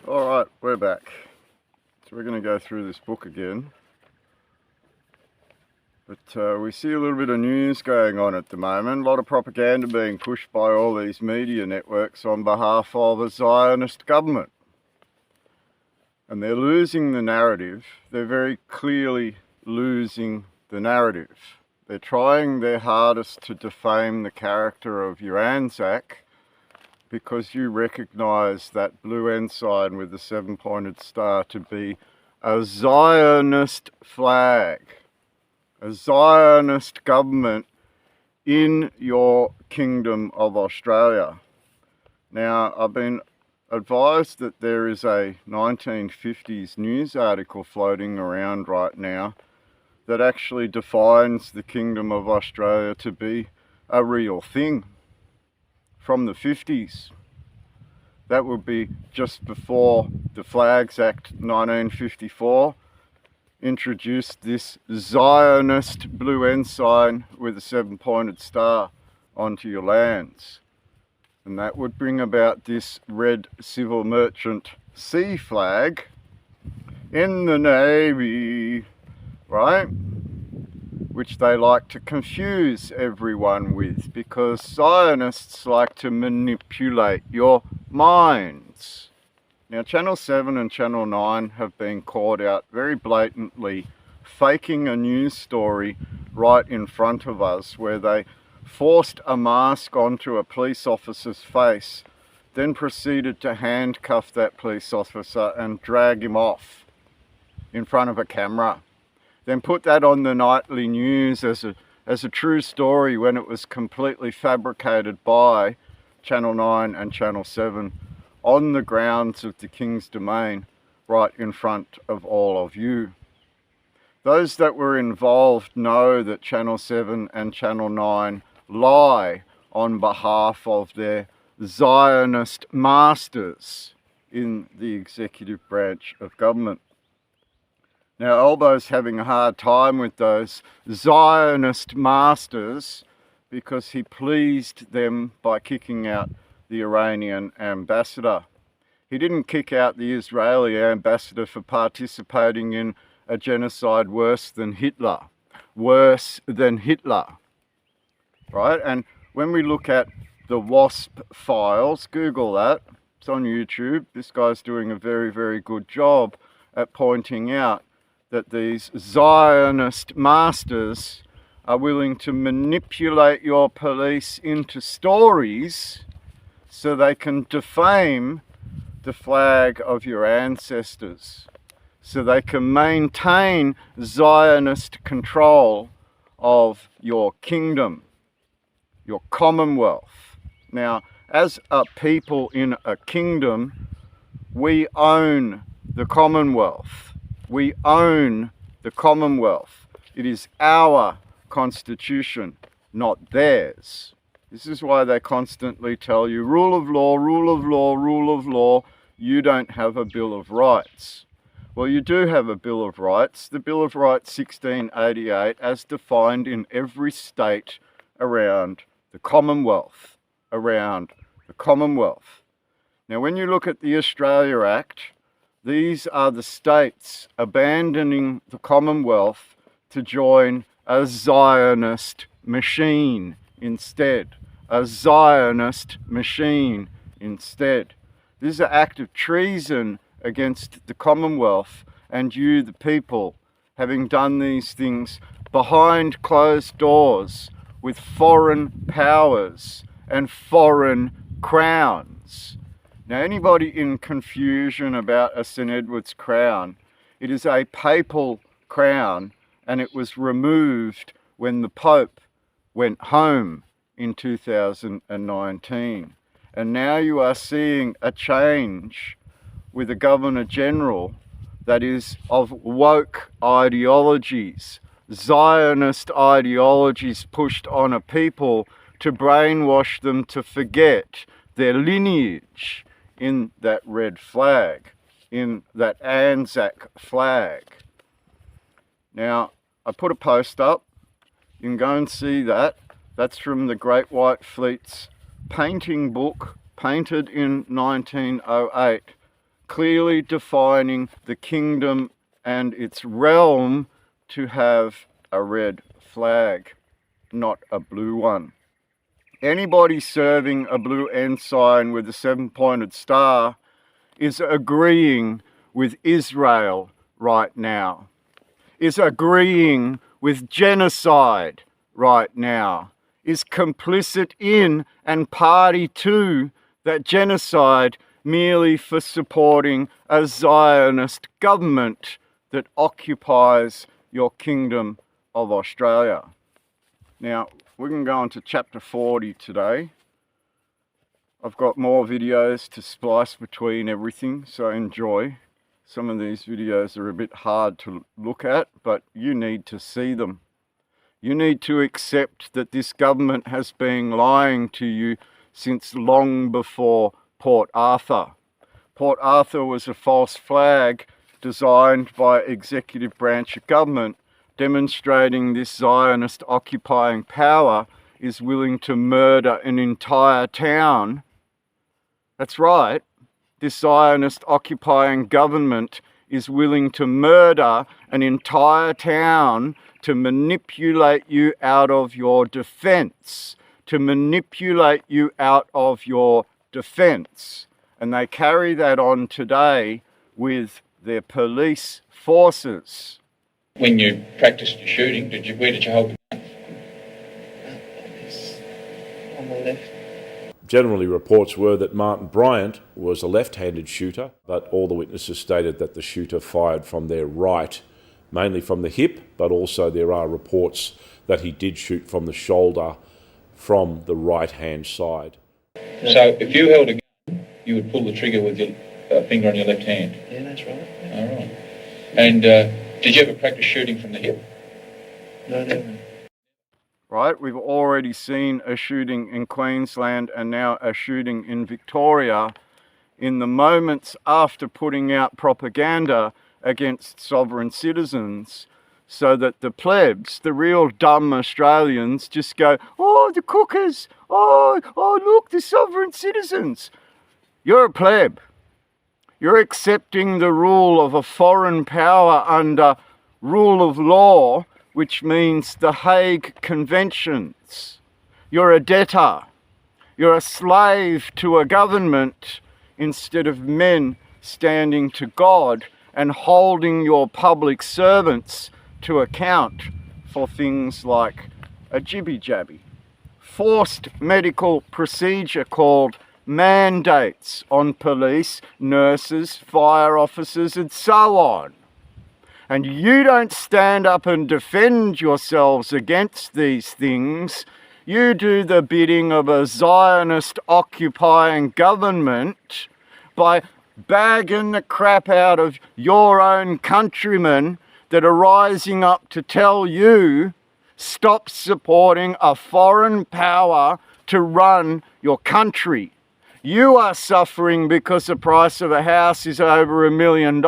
Alright, we're back. So we're going to go through this book again. But we see a little bit of news going on at the moment. A lot of propaganda being pushed by all these media networks on behalf of a Zionist government. And they're losing the narrative. They're very clearly losing the narrative. They're trying their hardest to defame the character of your Anzac, because you recognise that blue ensign with the seven-pointed star to be a Zionist flag, a Zionist government in your Kingdom of Australia. Now, I've been advised that there is a 1950s news article floating around right now that actually defines the Kingdom of Australia to be a real thing. From the 50s. That would be just before the Flags Act 1954 introduced this Zionist blue ensign with a seven-pointed star onto your lands. And that would bring about this red civil merchant sea flag in the Navy, right? Which they like to confuse everyone with, because Zionists like to manipulate your minds. Now, Channel 7 and Channel 9 have been caught out very blatantly faking a news story right in front of us, where they forced a mask onto a police officer's face, then proceeded to handcuff that police officer and drag him off in front of a camera. Then put that on the nightly news as a true story, when it was completely fabricated by Channel 9 and Channel 7 on the grounds of the King's Domain, right in front of all of you. Those that were involved know that Channel 7 and Channel 9 lie on behalf of their Zionist masters in the executive branch of government. Now, Albo's having a hard time with those Zionist masters because he pleased them by kicking out the Iranian ambassador. He didn't kick out the Israeli ambassador for participating in a genocide worse than Hitler. Worse than Hitler, right? And when we look at the WASP files, Google that, it's on YouTube. This guy's doing a very, very good job at pointing out that these Zionist masters are willing to manipulate your police into stories so they can defame the flag of your ancestors, so they can maintain Zionist control of your kingdom, your commonwealth. Now, as a people in a kingdom, we own the commonwealth. We own the Commonwealth. It is our constitution, not theirs. This is why they constantly tell you, rule of law, rule of law, rule of law. You don't have a Bill of Rights. Well, you do have a Bill of Rights. The Bill of Rights 1688, as defined in every state around the Commonwealth. Around the Commonwealth. Now, when you look at the Australia Act, these are the states abandoning the Commonwealth to join a Zionist machine instead. A Zionist machine instead. This is an act of treason against the Commonwealth and you, the people, having done these things behind closed doors with foreign powers and foreign crowns. Now, anybody in confusion about a St. Edward's crown, it is a papal crown, and it was removed when the Pope went home in 2019. And now you are seeing a change with a Governor-General that is of woke ideologies, Zionist ideologies pushed on a people to brainwash them to forget their lineage in that red flag, in that Anzac flag. Now, I put a post up. You can go and see that. That's from the Great White Fleet's painting book, painted in 1908, clearly defining the kingdom and its realm to have a red flag, not a blue one. Anybody serving a blue ensign with a 7-pointed star is agreeing with Israel right now, is agreeing with genocide right now, is complicit in and party to that genocide merely for supporting a Zionist government that occupies your kingdom of Australia. Now, we can go on to chapter 40 today. I've got more videos to splice between everything, so enjoy. Some of these videos are a bit hard to look at, but you need to see them. You need to accept that this government has been lying to you since long before Port Arthur. Port Arthur was a false flag designed by executive branch of government, demonstrating this Zionist occupying power is willing to murder an entire town. That's right, this Zionist occupying government is willing to murder an entire town to manipulate you out of your defense, to manipulate you out of your defense. And they carry that on today with their police forces. When you practiced your shooting, where did you hold the gun? On the left. Generally, reports were that Martin Bryant was a left-handed shooter, but all the witnesses stated that the shooter fired from their right, mainly from the hip, but also there are reports that he did shoot from the shoulder from the right-hand side. So if you held a gun, you would pull the trigger with your finger on your left hand? Yeah, that's right. Yeah. All right. And did you ever practice shooting from the hip? No, never. Right, we've already seen a shooting in Queensland and now a shooting in Victoria in the moments after putting out propaganda against sovereign citizens, so that the plebs, the real dumb Australians, just go, oh, the cookers, oh, look, the sovereign citizens. You're a pleb. You're accepting the rule of a foreign power under rule of law, which means the Hague Conventions. You're a debtor. You're a slave to a government instead of men standing to God and holding your public servants to account for things like a jibby-jabby. Forced medical procedure called mandates on police, nurses, fire officers, and so on. And you don't stand up and defend yourselves against these things. You do the bidding of a Zionist occupying government by bagging the crap out of your own countrymen that are rising up to tell you, stop supporting a foreign power to run your country. You are suffering because the price of a house is over $1 million.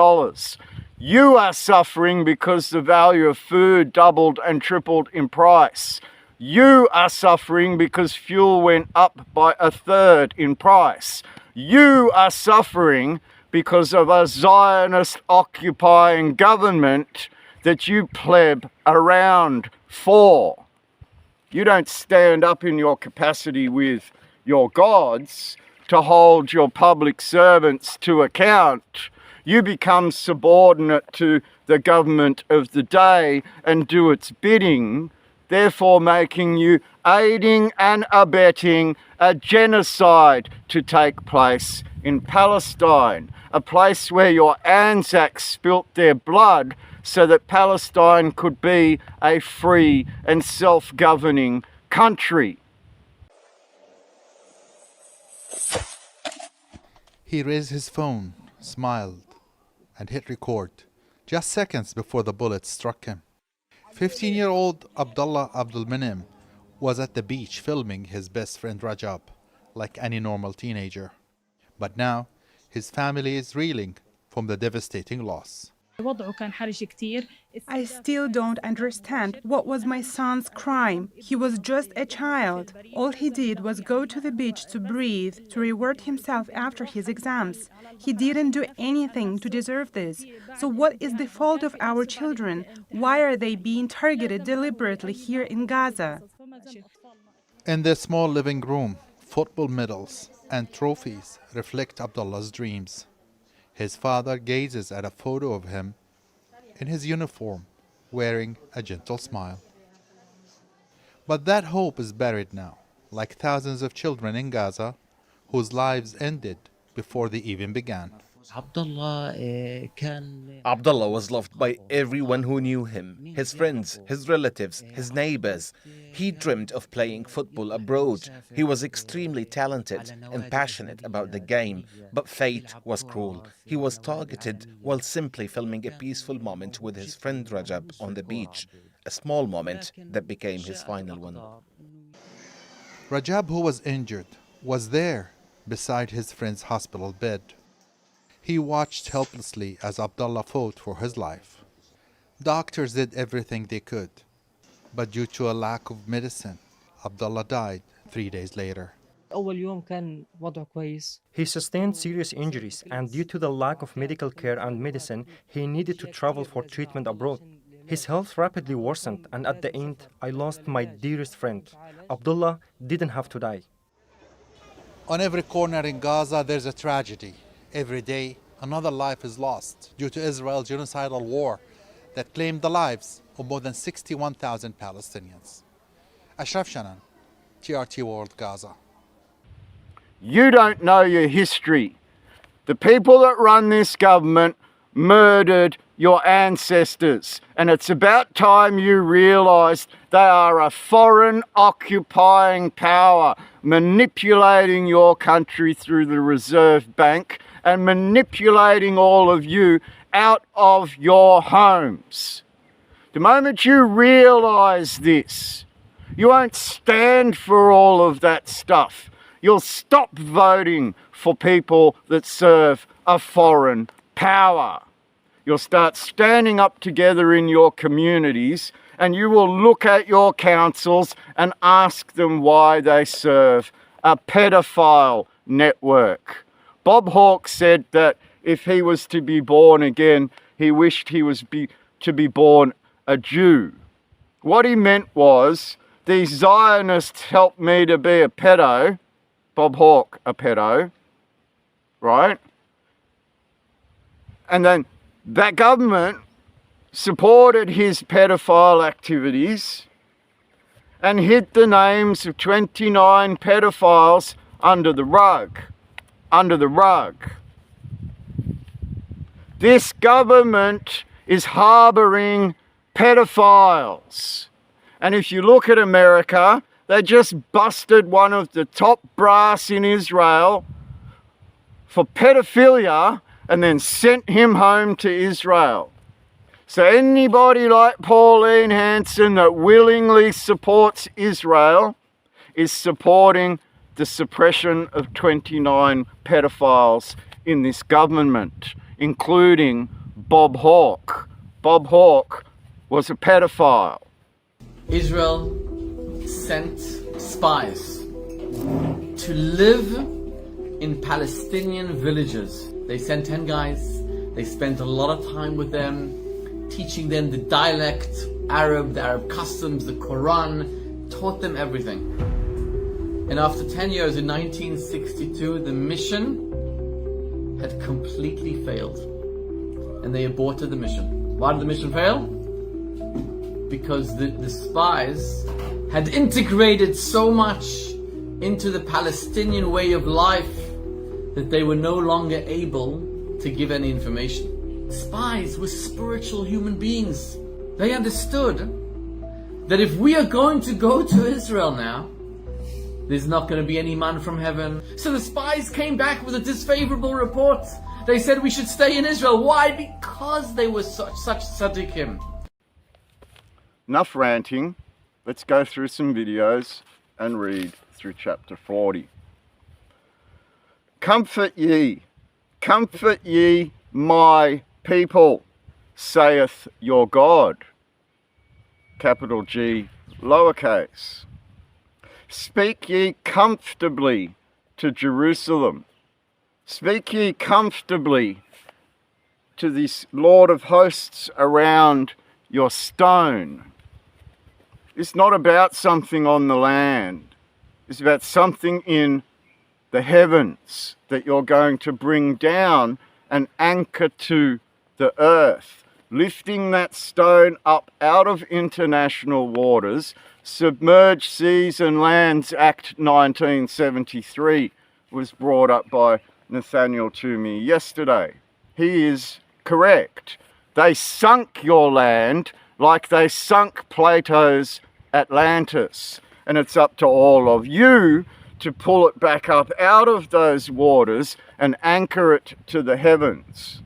You are suffering because the value of food doubled and tripled in price. You are suffering because fuel went up by 1/3 in price. You are suffering because of a Zionist occupying government that you pleb around for. You don't stand up in your capacity with your gods to hold your public servants to account. You become subordinate to the government of the day and do its bidding, therefore making you aiding and abetting a genocide to take place in Palestine, a place where your Anzacs spilt their blood so that Palestine could be a free and self-governing country. He raised his phone, smiled, and hit record, just seconds before the bullet struck him. 15-year-old Abdullah Abdulminim was at the beach filming his best friend Rajab, like any normal teenager. But now, his family is reeling from the devastating loss. I still don't understand what was my son's crime. He was just a child. All he did was go to the beach to breathe, to reward himself after his exams. He didn't do anything to deserve this. So what is the fault of our children? Why are they being targeted deliberately here in Gaza? In their small living room, football medals and trophies reflect Abdullah's dreams. His father gazes at a photo of him in his uniform, wearing a gentle smile. But that hope is buried now, like thousands of children in Gaza whose lives ended before they even began. Abdullah was loved by everyone who knew him, his friends, his relatives, his neighbors. He dreamed of playing football abroad. He was extremely talented and passionate about the game, but fate was cruel. He was targeted while simply filming a peaceful moment with his friend Rajab on the beach, a small moment that became his final one. Rajab, who was injured, was there beside his friend's hospital bed. He watched helplessly as Abdullah fought for his life. Doctors did everything they could, but due to a lack of medicine, Abdullah died 3 days later. He sustained serious injuries, and due to the lack of medical care and medicine, he needed to travel for treatment abroad. His health rapidly worsened, and at the end, I lost my dearest friend. Abdullah didn't have to die. On every corner in Gaza, there's a tragedy. Every day, another life is lost due to Israel's genocidal war that claimed the lives of more than 61,000 Palestinians. Ashraf Shanan, TRT World, Gaza. You don't know your history. The people that run this government murdered your ancestors, and it's about time you realised they are a foreign occupying power manipulating your country through the Reserve Bank and manipulating all of you out of your homes. The moment you realise this, you won't stand for all of that stuff. You'll stop voting for people that serve a foreign power. You'll start standing up together in your communities, and you will look at your councils and ask them why they serve a pedophile network. Bob Hawke said that if he was to be born again, he wished he was to be born a Jew. What he meant was, these Zionists helped me to be a pedo, Bob Hawke a pedo, right? And then that government supported his pedophile activities and hid the names of 29 pedophiles under the rug. Under the rug. This government is harbouring pedophiles. And if you look at America, they just busted one of the top brass in Israel for pedophilia and then sent him home to Israel. So anybody like Pauline Hanson that willingly supports Israel is supporting the suppression of 29 pedophiles in this government, including Bob Hawke. Bob Hawke was a pedophile. Israel sent spies to live in Palestinian villages. They sent 10 guys. They spent a lot of time with them, teaching them the dialect, the Arab customs, the Quran, taught them everything. And after 10 years, in 1962, the mission had completely failed. And they aborted the mission. Why did the mission fail? Because the spies had integrated so much into the Palestinian way of life that they were no longer able to give any information. Spies were spiritual human beings. They understood that if we are going to go to Israel now, there's not going to be any man from heaven. So the spies came back with a disfavorable report. They said we should stay in Israel. Why? Because they were such tzaddikim. Enough ranting. Let's go through some videos and read through chapter 40. Comfort ye, my people. saith your God. Capital G, lowercase. Speak ye comfortably to Jerusalem. Speak ye comfortably to this Lord of hosts around your stone. It's not about something on the land. It's about something in the heavens that you're going to bring down and anchor to the earth, lifting that stone up out of international waters. Submerged Seas and Lands Act 1973 was brought up by Nathaniel to me yesterday. He is correct. They sunk your land like they sunk Plato's Atlantis. And it's up to all of you to pull it back up out of those waters and anchor it to the heavens.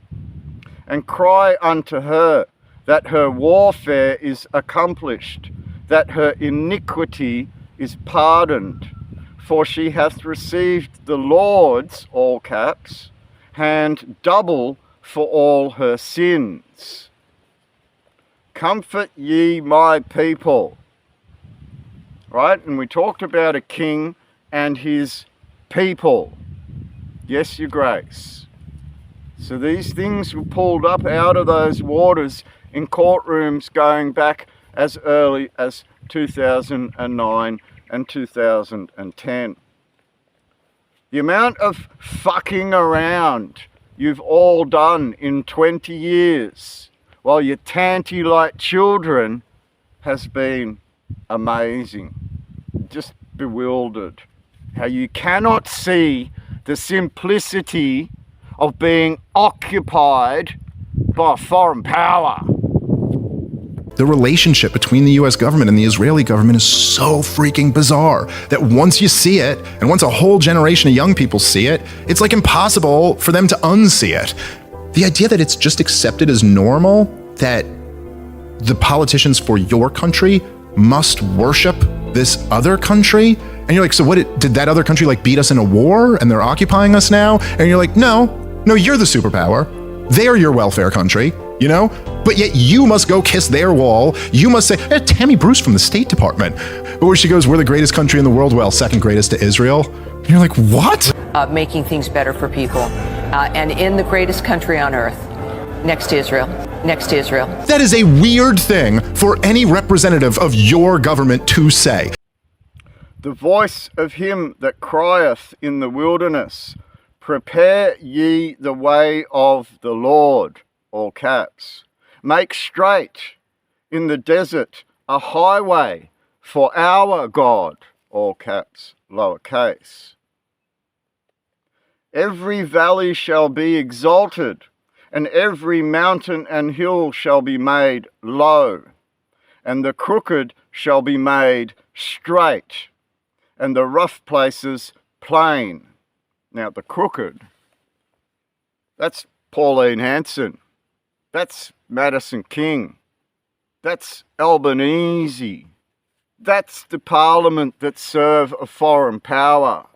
And cry unto her that her warfare is accomplished, that her iniquity is pardoned. For she hath received the Lord's, all caps, hand double for all her sins. Comfort ye my people. Right? And we talked about a king and his people. Yes, your grace. So these things were pulled up out of those waters in courtrooms going back as early as 2009 and 2010. The amount of fucking around you've all done in 20 years while you're tanty like children has been amazing. Just bewildered how you cannot see the simplicity of being occupied by a foreign power. The relationship between the US government and the Israeli government is so freaking bizarre that once you see it, and once a whole generation of young people see it, it's like impossible for them to unsee it. The idea that it's just accepted as normal, that the politicians for your country must worship this other country, and you're like, so what, did that other country like beat us in a war and they're occupying us now? And you're like, no, you're the superpower. They're your welfare country, you know? But yet you must go kiss their wall. You must say, Tammy Bruce from the State Department. But where she goes, we're the greatest country in the world. Well, second greatest to Israel. And you're like, what? Making things better for people. And in the greatest country on earth, next to Israel. Next to Israel. That is a weird thing for any representative of your government to say. The voice of him that crieth in the wilderness, prepare ye the way of the Lord, all caps. Make straight in the desert a highway for our God, all caps, lowercase. Every valley shall be exalted, and every mountain and hill shall be made low, and the crooked shall be made straight, and the rough places plain. Now, the crooked, that's Pauline Hanson. That's Madison King. That's Albanese. That's the parliament that serve a foreign power.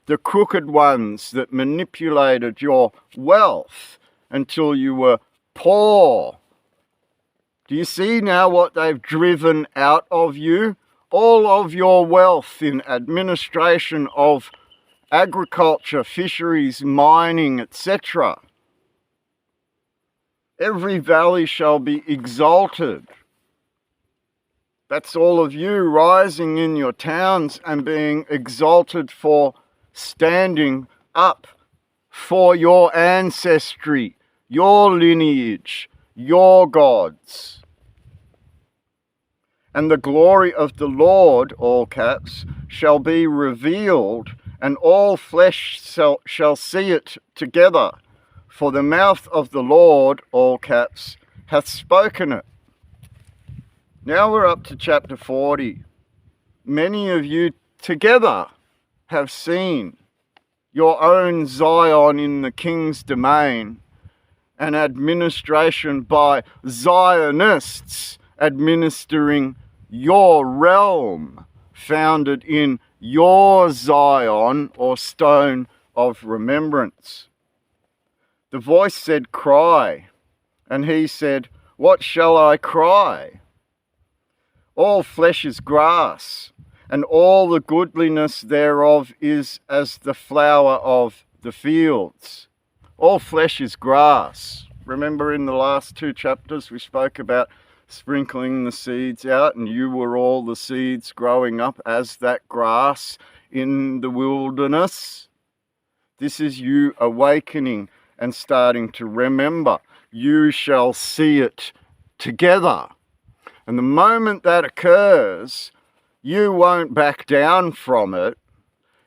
The crooked ones that manipulated your wealth until you were poor. Do you see now what they've driven out of you? All of your wealth in administration of agriculture, fisheries, mining, etc. Every valley shall be exalted. That's all of you rising in your towns and being exalted for standing up for your ancestry, your lineage, your gods. And the glory of the Lord, all caps, shall be revealed, and all flesh shall see it together. For the mouth of the Lord, all caps, hath spoken it. Now we're up to chapter 40. Many of you together have seen your own Zion in the king's domain, and administration by Zionists administering your realm, founded in your Zion or stone of remembrance. The voice said, cry, and he said, What shall I cry? All flesh is grass, and all the goodliness thereof is as the flower of the fields. All flesh is grass. Remember in the last 2 chapters we spoke about sprinkling the seeds out, and you were all the seeds growing up as that grass in the wilderness. This is you awakening and starting to remember. You shall see it together. And the moment that occurs, you won't back down from it.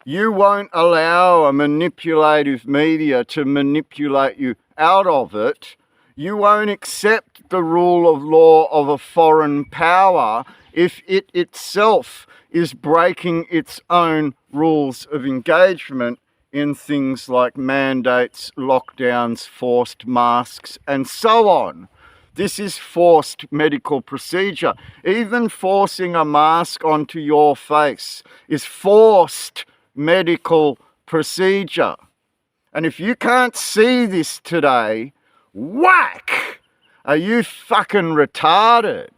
You won't allow a manipulative media to manipulate you out of it. You won't accept the rule of law of a foreign power if it itself is breaking its own rules of engagement in things like mandates, lockdowns, forced masks, and so on. This is forced medical procedure. Even forcing a mask onto your face is forced medical procedure. And if you can't see this today, whack! Are you fucking retarded?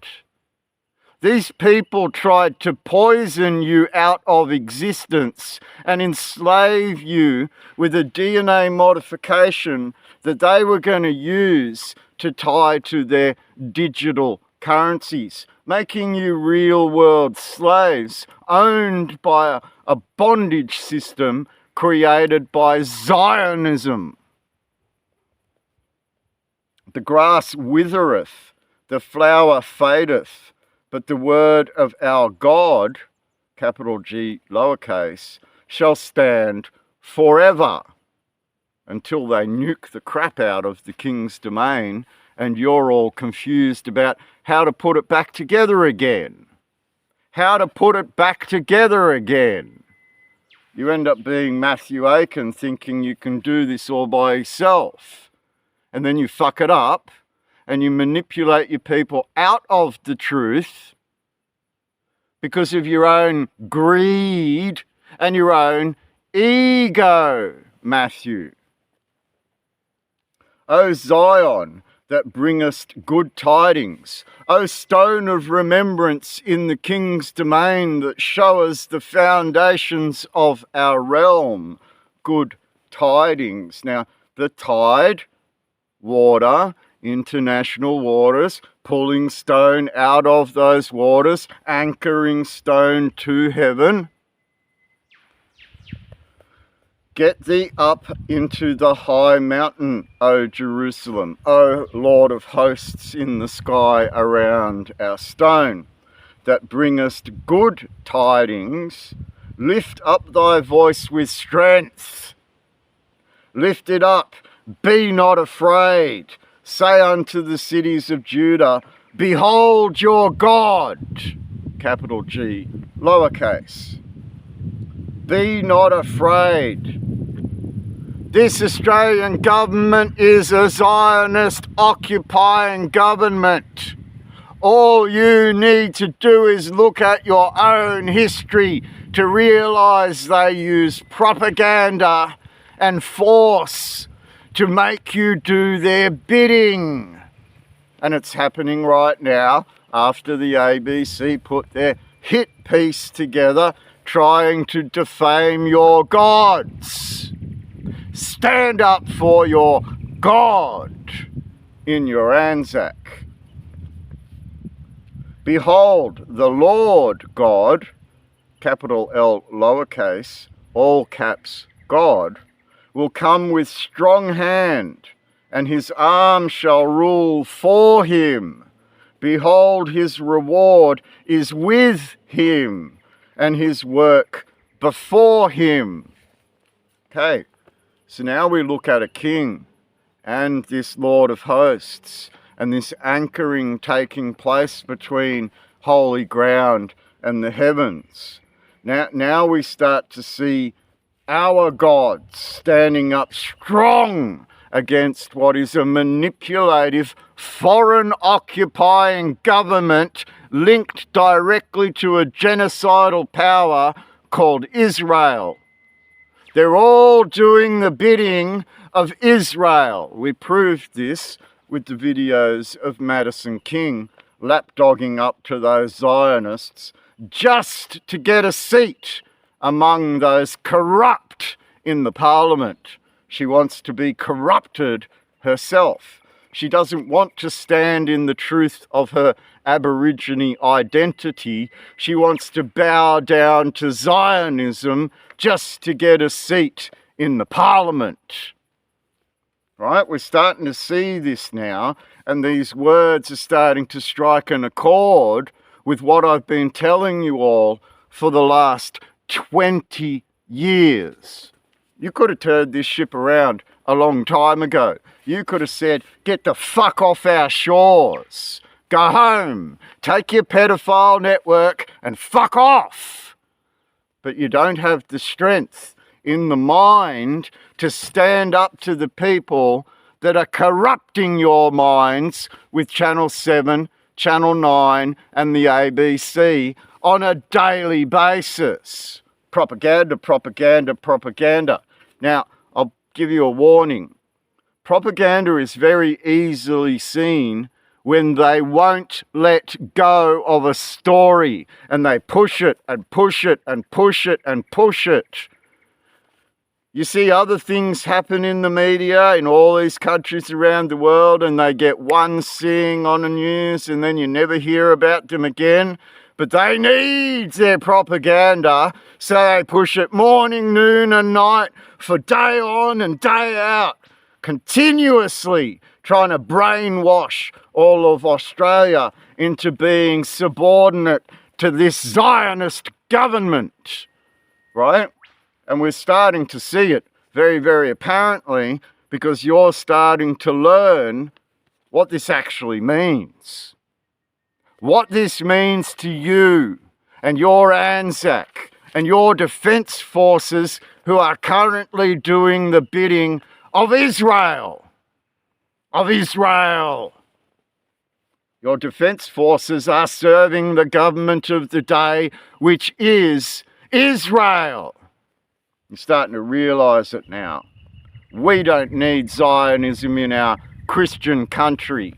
These people tried to poison you out of existence and enslave you with a DNA modification that they were going to use to tie to their digital currencies, making you real-world slaves owned by a bondage system created by Zionism. The grass withereth, the flower fadeth, but the word of our God, capital G, lowercase, shall stand forever, until they nuke the crap out of the king's domain and you're all confused about how to put it back together again. How to put it back together again. You end up being Matthew Aiken thinking you can do this all by yourself. And then you fuck it up and you manipulate your people out of the truth because of your own greed and your own ego, Matthew. O Zion, that bringest good tidings, O stone of remembrance in the king's domain that showest the foundations of our realm, good tidings. Now, the tide, water, international waters, pulling stone out of those waters, anchoring stone to heaven. Get thee up into the high mountain, O Jerusalem, O Lord of hosts in the sky around our stone, that bringest good tidings. Lift up thy voice with strength. Lift it up, be not afraid. Say unto the cities of Judah, behold your God, capital G, lowercase. Be not afraid. This Australian government is a Zionist occupying government. All you need to do is look at your own history to realise they use propaganda and force to make you do their bidding. And it's happening right now after the ABC put their hit piece together trying to defame your gods. Stand up for your God in your Anzac. Behold, the Lord God, capital L lowercase, all caps God, will come with strong hand, and his arm shall rule for him. Behold, his reward is with him, and his work before him. Okay, so now we look at a king and this Lord of hosts and this anchoring taking place between holy ground and the heavens. Now we start to see our God standing up strong against what is a manipulative, foreign occupying government linked directly to a genocidal power called Israel. They're all doing the bidding of Israel. We proved this with the videos of Madison King lapdogging up to those Zionists just to get a seat among those corrupt in the parliament. She wants to be corrupted herself. She doesn't want to stand in the truth of her Aborigine identity. She wants to bow down to Zionism just to get a seat in the parliament. Right? We're starting to see this now, and these words are starting to strike an accord with what I've been telling you all for the last 20 years. You could have turned this ship around a long time ago. You could have said, get the fuck off our shores. Go home. Take your pedophile network and fuck off. But you don't have the strength in the mind to stand up to the people that are corrupting your minds with Channel 7, Channel 9 and the ABC on a daily basis. Propaganda, propaganda, propaganda. Now, I'll give you a warning. Propaganda is very easily seen when they won't let go of a story and they push it and push it and push it and push it. You see other things happen in the media in all these countries around the world, and they get one seeing on the news and then you never hear about them again. But they need their propaganda, so they push it morning, noon and night for day on and day out, continuously trying to brainwash all of Australia into being subordinate to this Zionist government, right? And we're starting to see it very, very apparently, because you're starting to learn what this actually means. What this means to you and your Anzac and your defence forces who are currently doing the bidding of Israel. Of Israel. Your defence forces are serving the government of the day, which is Israel. You're starting to realise it now. We don't need Zionism in our Christian country.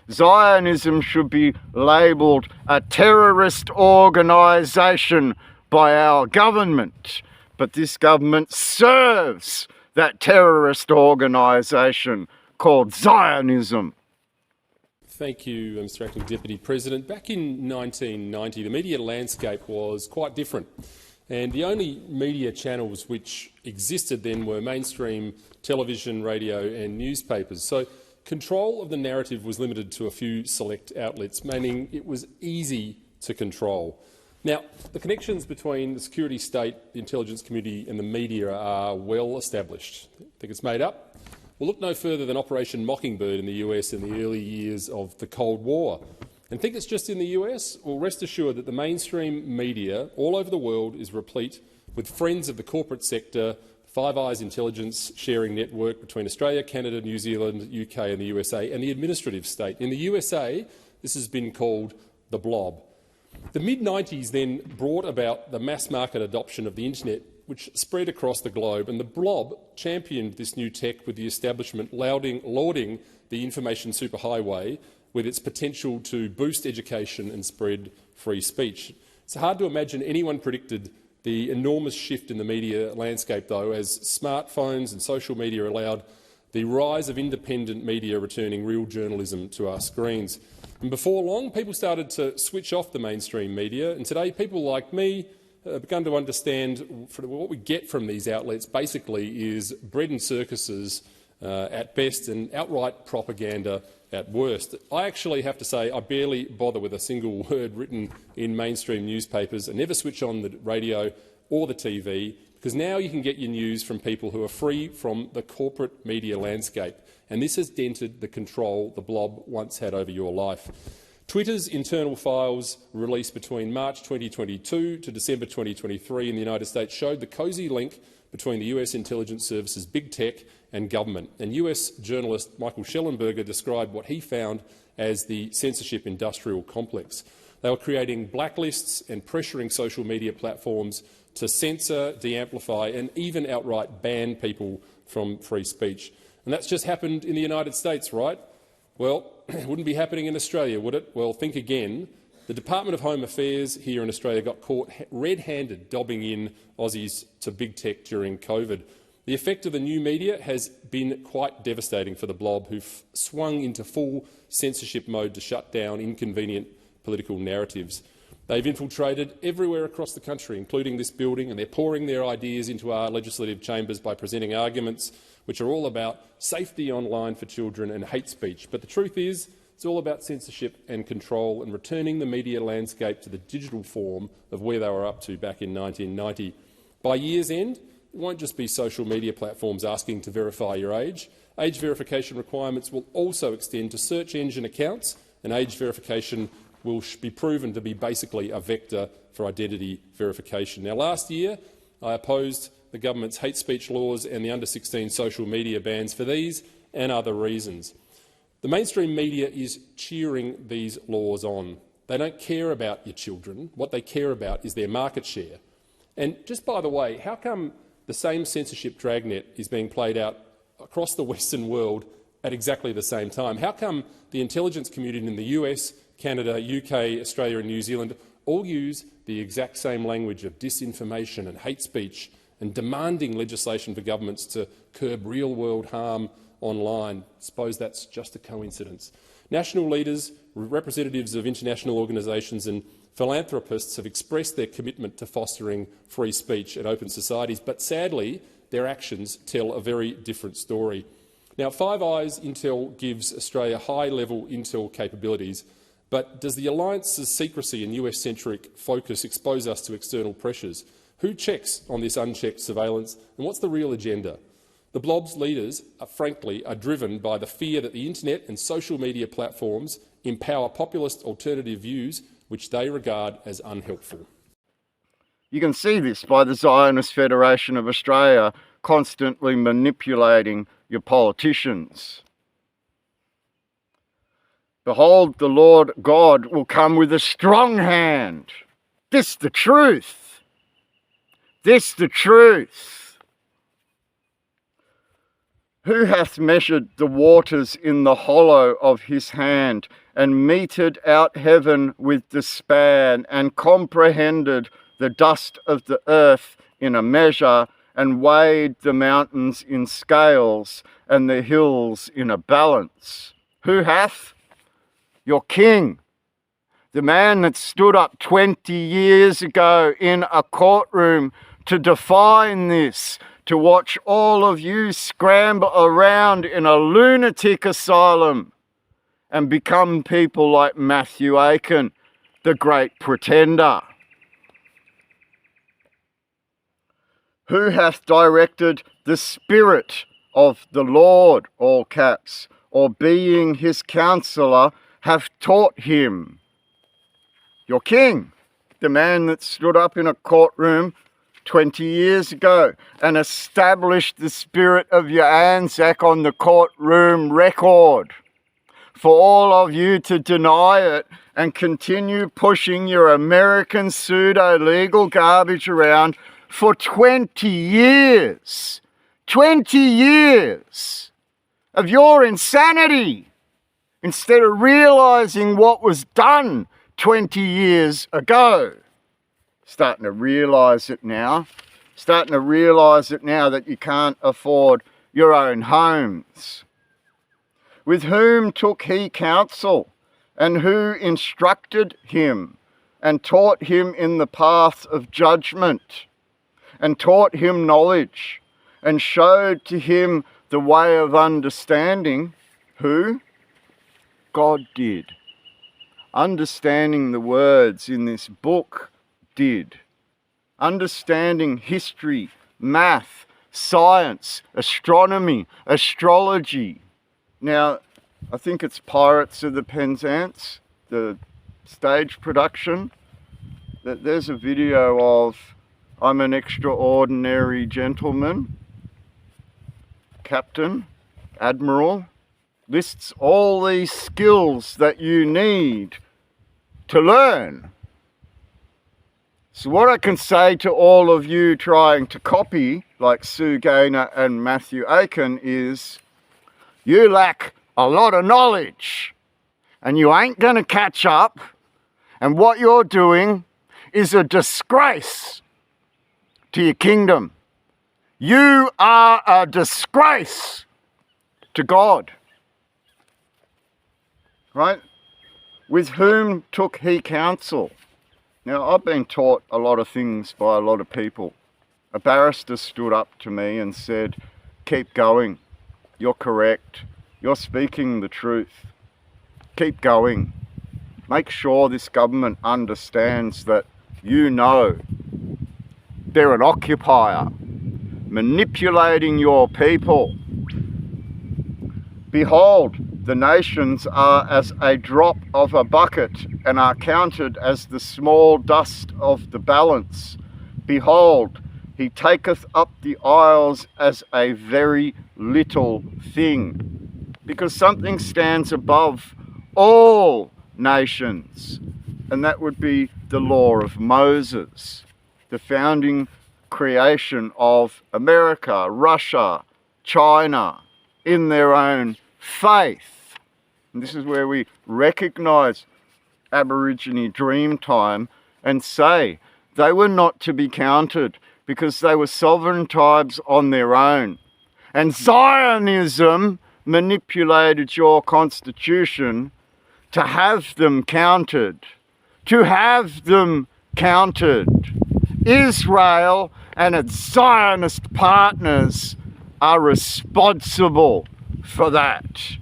Zionism should be labelled a terrorist organisation by our government, but this government serves that terrorist organisation called Zionism. Thank you, Mr. Acting Deputy President. Back in 1990, the media landscape was quite different, and the only media channels which existed then were mainstream television, radio and newspapers. So control of the narrative was limited to a few select outlets, meaning it was easy to control. Now, the connections between the security state, the intelligence community and the media are well established. I think it's made up. We'll look no further than Operation Mockingbird in the US in the early years of the Cold War. And think it's just in the US? Well, rest assured that the mainstream media all over the world is replete with friends of the corporate sector, Five Eyes intelligence sharing network between Australia, Canada, New Zealand, UK and the USA, and the administrative state. In the USA, this has been called the blob. The mid-90s then brought about the mass market adoption of the internet, which spread across the globe, and the blob championed this new tech with the establishment lauding the information superhighway with its potential to boost education and spread free speech. It's hard to imagine anyone predicted the enormous shift in the media landscape, though, as smartphones and social media allowed the rise of independent media returning real journalism to our screens. And before long, people started to switch off the mainstream media, and today people like me have begun to understand what we get from these outlets basically is bread and circuses at best and outright propaganda at worst. I actually have to say I barely bother with a single word written in mainstream newspapers. I never switch on the radio or the TV, because now you can get your news from people who are free from the corporate media landscape, and this has dented the control the blob once had over your life. Twitter's internal files released between March 2022 to December 2023 in the United States showed the cosy link between the US intelligence services, big tech and government. And US journalist Michael Schellenberger described what he found as the censorship industrial complex. They were creating blacklists and pressuring social media platforms to censor, de-amplify and even outright ban people from free speech. And that's just happened in the United States, right? Well, it wouldn't be happening in Australia, would it? Well, think again. The Department of Home Affairs here in Australia got caught red-handed dobbing in Aussies to big tech during COVID. The effect of the new media has been quite devastating for the blob, who've swung into full censorship mode to shut down inconvenient political narratives. They've infiltrated everywhere across the country, including this building, and they're pouring their ideas into our legislative chambers by presenting arguments which are all about safety online for children and hate speech. But the truth is, it's all about censorship and control and returning the media landscape to the digital form of where they were up to back in 1990. By year's end, it won't just be social media platforms asking to verify your age. Age verification requirements will also extend to search engine accounts, and age verification will be proven to be basically a vector for identity verification. Now, last year, I opposed the government's hate speech laws and the under-16 social media bans for these and other reasons. The mainstream media is cheering these laws on. They don't care about your children. What they care about is their market share. And just by the way, how come the same censorship dragnet is being played out across the Western world at exactly the same time? How come the intelligence community in the US, Canada, UK, Australia and New Zealand all use the exact same language of disinformation and hate speech and demanding legislation for governments to curb real-world harm online? Suppose that's just a coincidence. National leaders, representatives of international organisations and philanthropists have expressed their commitment to fostering free speech and open societies, but sadly their actions tell a very different story. Now, Five Eyes Intel gives Australia high-level intel capabilities, but does the alliance's secrecy and US-centric focus expose us to external pressures? Who checks on this unchecked surveillance, and what's the real agenda? The blob's leaders, frankly, are driven by the fear that the internet and social media platforms empower populist alternative views which they regard as unhelpful. You can see this by the Zionist Federation of Australia constantly manipulating your politicians. Behold, the Lord God will come with a strong hand. This the truth. This the truth. Who hath measured the waters in the hollow of his hand, and meted out heaven with the span, and comprehended the dust of the earth in a measure, and weighed the mountains in scales, and the hills in a balance? Who hath? Your king, the man that stood up 20 years ago in a courtroom to define this, to watch all of you scramble around in a lunatic asylum and become people like Matthew Aiken, the great pretender. Who hath directed the Spirit of the Lord, all caps, or being his counsellor, have taught him? Your king, the man that stood up in a courtroom 20 years ago and established the spirit of your Anzac on the courtroom record. For all of you to deny it and continue pushing your American pseudo-legal garbage around for 20 years. 20 years of your insanity, instead of realising what was done 20 years ago. Starting to realise it now. Starting to realise it now that you can't afford your own homes. With whom took he counsel, and who instructed him, and taught him in the path of judgment, and taught him knowledge, and showed to him the way of understanding? Who? God did. Understanding the words in this book did. Understanding history, math, science, astronomy, astrology. Now, I think it's Pirates of the Penzance, the stage production. There's a video of I'm an extraordinary gentleman, captain, admiral, lists all these skills that you need to learn. So what I can say to all of you trying to copy, like Sue Gaynor and Matthew Aiken, is you lack a lot of knowledge, and you ain't going to catch up, and what you're doing is a disgrace to your kingdom. You are a disgrace to God. Right? With whom took he counsel? Now, I've been taught a lot of things by a lot of people. A barrister stood up to me and said, keep going. You're correct. You're speaking the truth. Keep going. Make sure this government understands that you know they're an occupier, manipulating your people. Behold, the nations are as a drop of a bucket and are counted as the small dust of the balance. Behold, he taketh up the isles as a very little thing, because something stands above all nations, and that would be the law of Moses, the founding creation of America, Russia, China, in their own faith. And this is where we recognize Aborigine Dreamtime and say they were not to be counted because they were sovereign tribes on their own. And Zionism manipulated your constitution to have them counted. To have them counted. Israel and its Zionist partners are responsible for that.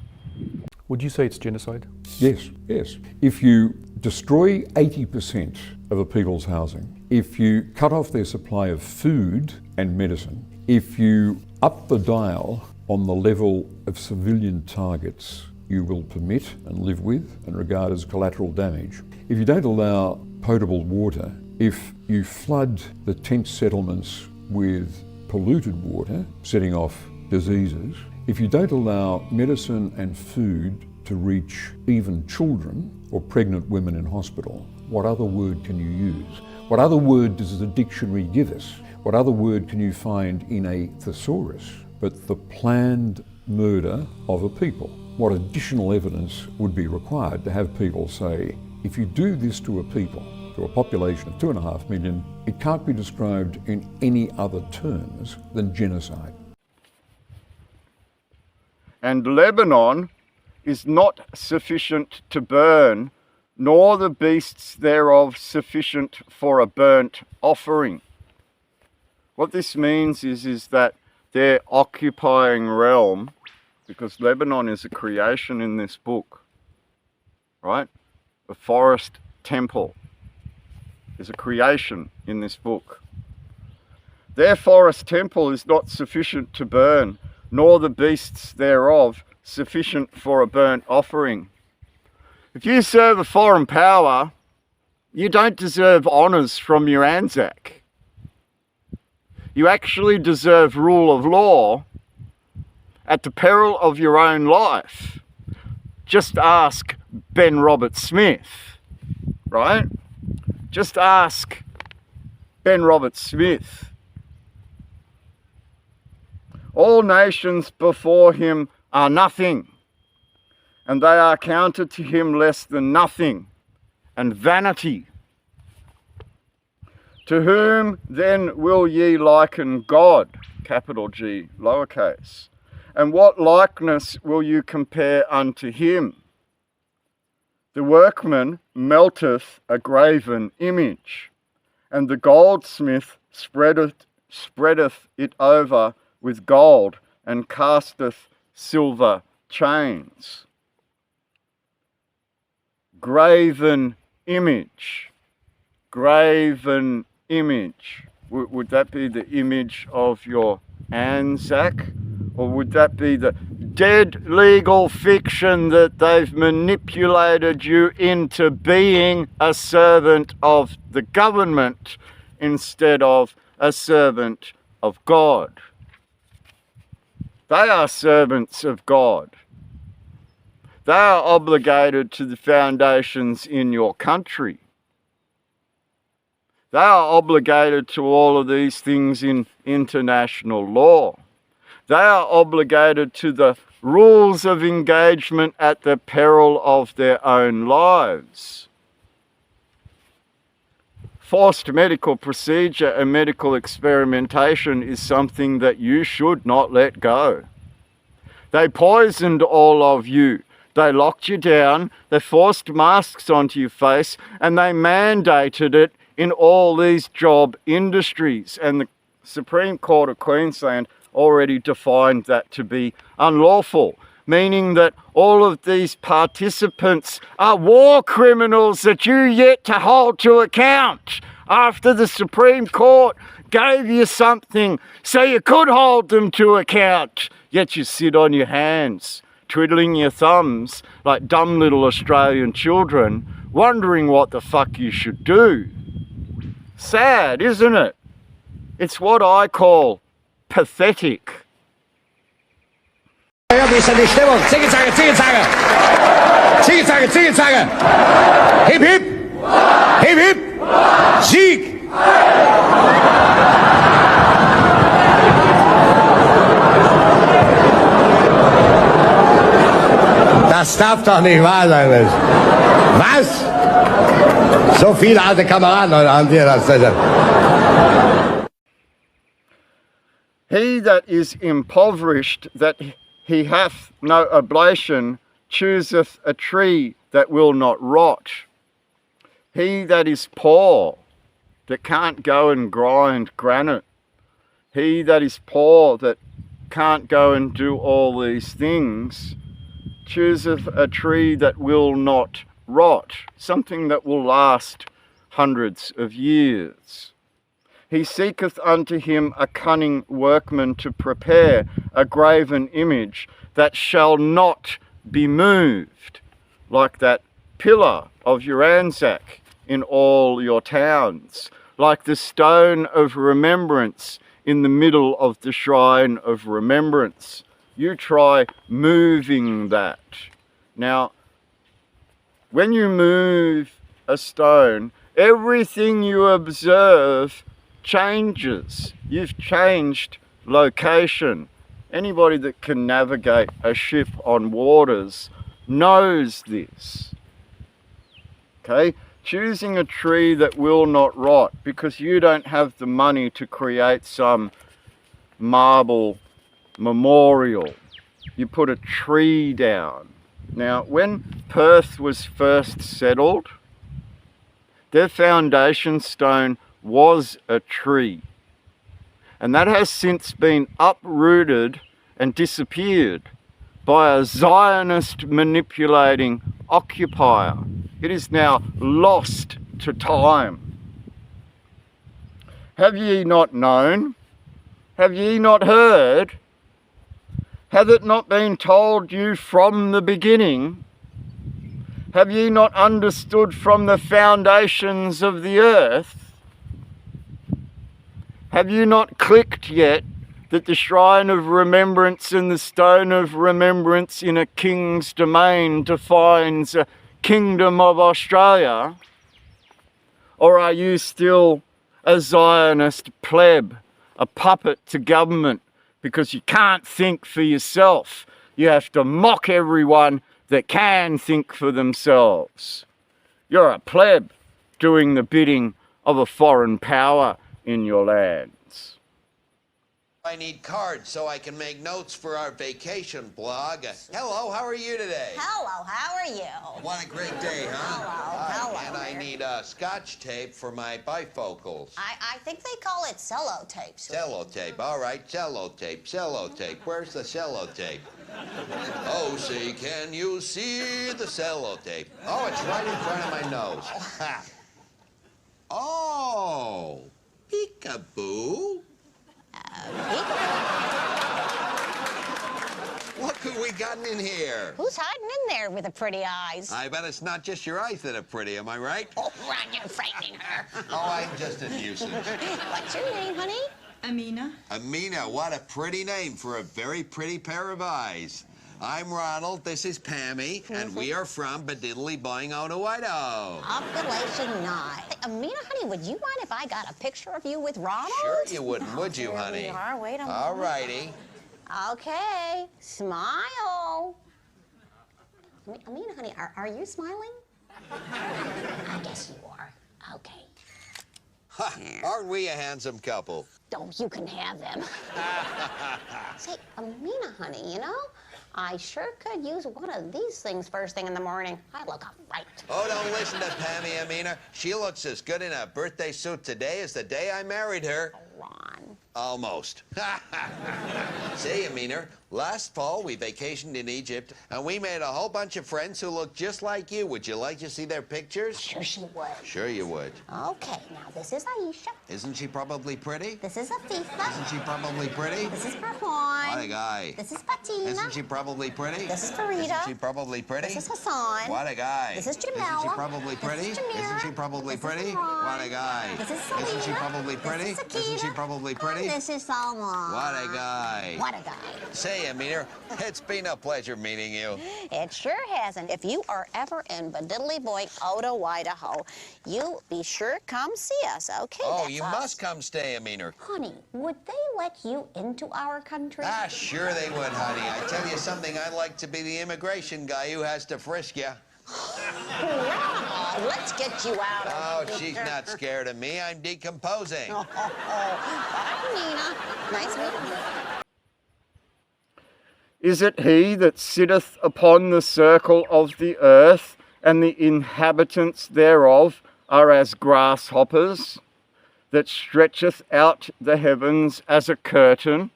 Would you say it's genocide? Yes, yes. If you destroy 80% of a people's housing, if you cut off their supply of food and medicine, if you up the dial on the level of civilian targets you will permit and live with and regard as collateral damage, if you don't allow potable water, if you flood the tent settlements with polluted water, setting off diseases, if you don't allow medicine and food to reach even children or pregnant women in hospital, what other word can you use? What other word does the dictionary give us? What other word can you find in a thesaurus but the planned murder of a people? What additional evidence would be required to have people say, if you do this to a people, to a population of 2.5 million, it can't be described in any other terms than genocide. And Lebanon is not sufficient to burn, nor the beasts thereof sufficient for a burnt offering. What this means is that their occupying realm, because Lebanon is a creation in this book, right? The forest temple is a creation in this book. Their forest temple is not sufficient to burn, nor the beasts thereof sufficient for a burnt offering. If you serve a foreign power, you don't deserve honours from your Anzac. You actually deserve rule of law at the peril of your own life. Just ask Ben Robert Smith, right? Just ask Ben Robert Smith. All nations before him are nothing, and they are counted to him less than nothing, and vanity. To whom then will ye liken God, capital G, lowercase? And what likeness will you compare unto him? The workman melteth a graven image, and the goldsmith spreadeth it over with gold, and casteth silver chains. Graven image. Graven image. Would that be the image of your Anzac? Or would that be the dead legal fiction that they've manipulated you into being a servant of the government instead of a servant of God? They are servants of God. They are obligated to the foundations in your country. They are obligated to all of these things in international law. They are obligated to the rules of engagement at the peril of their own lives. Forced medical procedure and medical experimentation is something that you should not let go. They poisoned all of you. They locked you down, they forced masks onto your face, and they mandated it in all these job industries. And the Supreme Court of Queensland already defined that to be unlawful, meaning that all of these participants are war criminals that you yet to hold to account after the Supreme Court gave you something so you could hold them to account, yet you sit on your hands, twiddling your thumbs like dumb little Australian children, wondering what the fuck you should do. Sad, isn't it? It's what I call pathetic. Wie ist denn die Stimmung? Ziegelzange, Ziegelzange! Ziegelzange, Ziegelzange! Hip, hip! Hip, hip! Sieg! Das darf doch nicht wahr sein. Was? So viele alte Kameraden haben dir das. He that is impoverished, that he hath no oblation, chooseth a tree that will not rot. He that is poor, that can't go and grind granite. He that is poor, that can't go and do all these things, chooseth a tree that will not rot, something that will last hundreds of years. He seeketh unto him a cunning workman to prepare a graven image that shall not be moved, like that pillar of your Anzac in all your towns, like the stone of remembrance in the middle of the shrine of remembrance. You try moving that. Now, when you move a stone, everything you observe changes. You've changed location. Anybody that can navigate a ship on waters knows this. Okay? Choosing a tree that will not rot because you don't have the money to create some marble memorial. You put a tree down. Now, when Perth was first settled, their foundation stone was a tree. And that has since been uprooted and disappeared by a Zionist manipulating occupier. It is now lost to time. Have ye not known? Have ye not heard? Hath it not been told you from the beginning? Have ye not understood from the foundations of the earth? Have you not clicked yet that the shrine of remembrance and the stone of remembrance in a king's domain defines a kingdom of Australia? Or are you still a Zionist pleb, a puppet to government because you can't think for yourself? You have to mock everyone that can think for themselves. You're a pleb doing the bidding of a foreign power in your lands. I need cards so I can make notes for our vacation blog. Hello, how are you today? Hello, how are you? What a great day, huh? Hello. And I need scotch tape for my bifocals. I think they call it cello tape. Cello tape, all right, cello tape, cello tape. Where's the cello tape? Oh, see, can you see the cello tape? Oh, it's right in front of my nose. Ha. Oh, peekaboo. Look who we gotten in here. Who's hiding in there with the pretty eyes? I bet it's not just your eyes that are pretty, am I right? Oh, run, you're frightening her. Oh, I'm just a nuisance. What's your name, honey? Amina. Amina, what a pretty name for a very pretty pair of eyes. I'm Ronald, this is Pammy, and we are from Badiddly Boing Oda Whiteout. Population 9. Amina, honey, would you mind if I got a picture of you with Ronald? Sure you wouldn't, would you, honey? Here we are. Wait a moment. All righty. Okay, smile. Amina, honey, are you smiling? I guess you are. Okay. Aren't we a handsome couple? Oh, you can have them. Say, Amina, honey, you know, I sure could use one of these things first thing in the morning. I look a fright. Oh, don't listen to Pammy, Amina. She looks as good in a birthday suit today as the day I married her. Ron. Almost. See, Amina, last fall we vacationed in Egypt, and we made a whole bunch of friends who look just like you. Would you like to see their pictures? Sure she would. Sure you would. Okay, now this is Aisha. Isn't she probably pretty? This is Afifa. Isn't she probably pretty? This is Farhan. What a guy. This is Fatima. Isn't she probably pretty? This is Farida. Isn't she probably pretty? This is Hassan. What a guy. This is Jamila. Isn't she probably pretty? This is Jamira. Isn't she probably This pretty? is Ron. What a guy. This is Isn't she Selena. probably pretty? This is Isn't she Akita. probably pretty? This is Salma. What a guy. What a guy. Say, Amina, it's been a pleasure meeting you. It sure hasn't. If you are ever in Badiddly Boy, Oda, Idaho, you be sure come see us, okay? Oh, That's you us. must come stay, Amina. Honey, would they let you into our country? Ah, sure they would, honey. I tell you something, I'd like to be the immigration guy who has to frisk you. Wow, let's get you out of Oh, she's not scared of me. I'm decomposing. Bye, Nina. Nice meeting you. Is it he that sitteth upon the circle of the earth, and the inhabitants thereof are as grasshoppers, that stretcheth out the heavens as a curtain,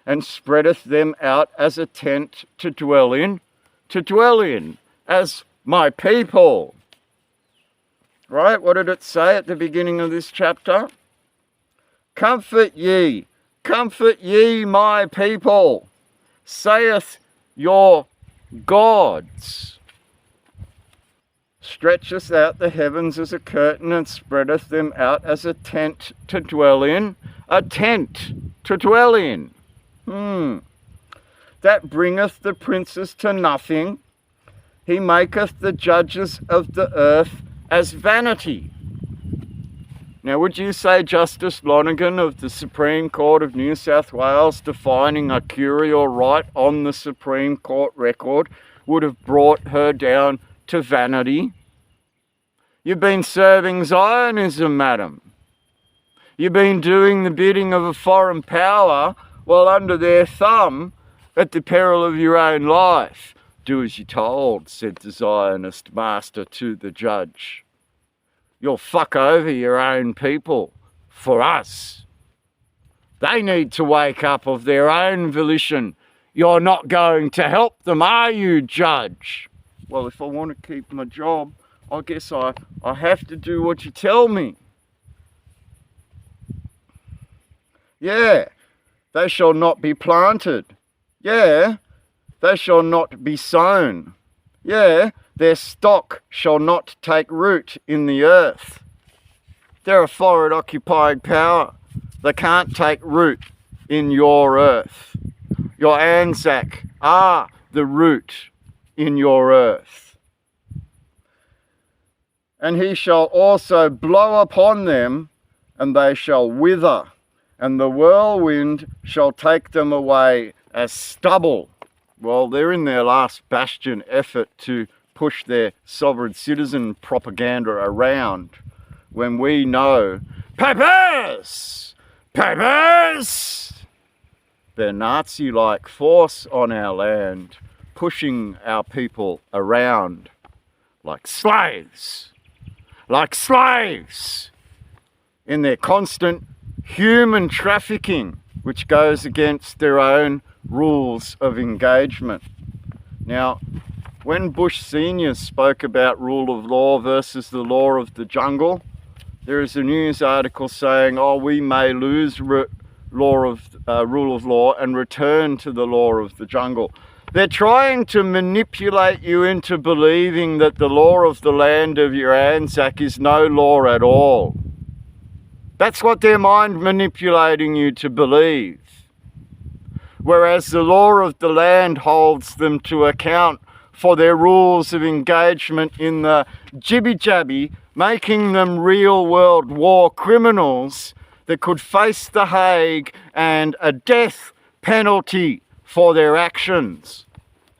and spreadeth them out as a tent to dwell in, as my people? Right? What did it say at the beginning of this chapter? Comfort ye, my people, saith your gods. Stretcheth out the heavens as a curtain, and spreadeth them out as a tent to dwell in. A tent to dwell in. That bringeth the princes to nothing. He maketh the judges of the earth as vanity. Now, would you say Justice Lonergan of the Supreme Court of New South Wales, defining a curial right on the Supreme Court record, would have brought her down to vanity? You've been serving Zionism, madam. You've been doing the bidding of a foreign power while under their thumb at the peril of your own life. Do as you're told, said the Zionist master to the judge. You'll fuck over your own people for us. They need to wake up of their own volition. You're not going to help them, are you, judge? Well, if I want to keep my job, I guess I have to do what you tell me. Yeah, they shall not be planted. Yeah, they shall not be sown. Yeah, their stock shall not take root in the earth. They're a foreign occupying power. They can't take root in your earth. Your Anzac are the root in your earth. And he shall also blow upon them, and they shall wither, and the whirlwind shall take them away as stubble. Well, they're in their last bastion effort to push their sovereign citizen propaganda around, when we know, papers! Their Nazi-like force on our land, pushing our people around like slaves, in their constant human trafficking, which goes against their own rules of engagement. Now, when Bush Sr. spoke about rule of law versus the law of the jungle, there is a news article saying, oh, we may lose rule of law and return to the law of the jungle. They're trying to manipulate you into believing that the law of the land of your Anzac is no law at all. That's what they're mind manipulating you to believe. Whereas the law of the land holds them to account for their rules of engagement in the jibby-jabby, making them real world war criminals that could face The Hague and a death penalty for their actions.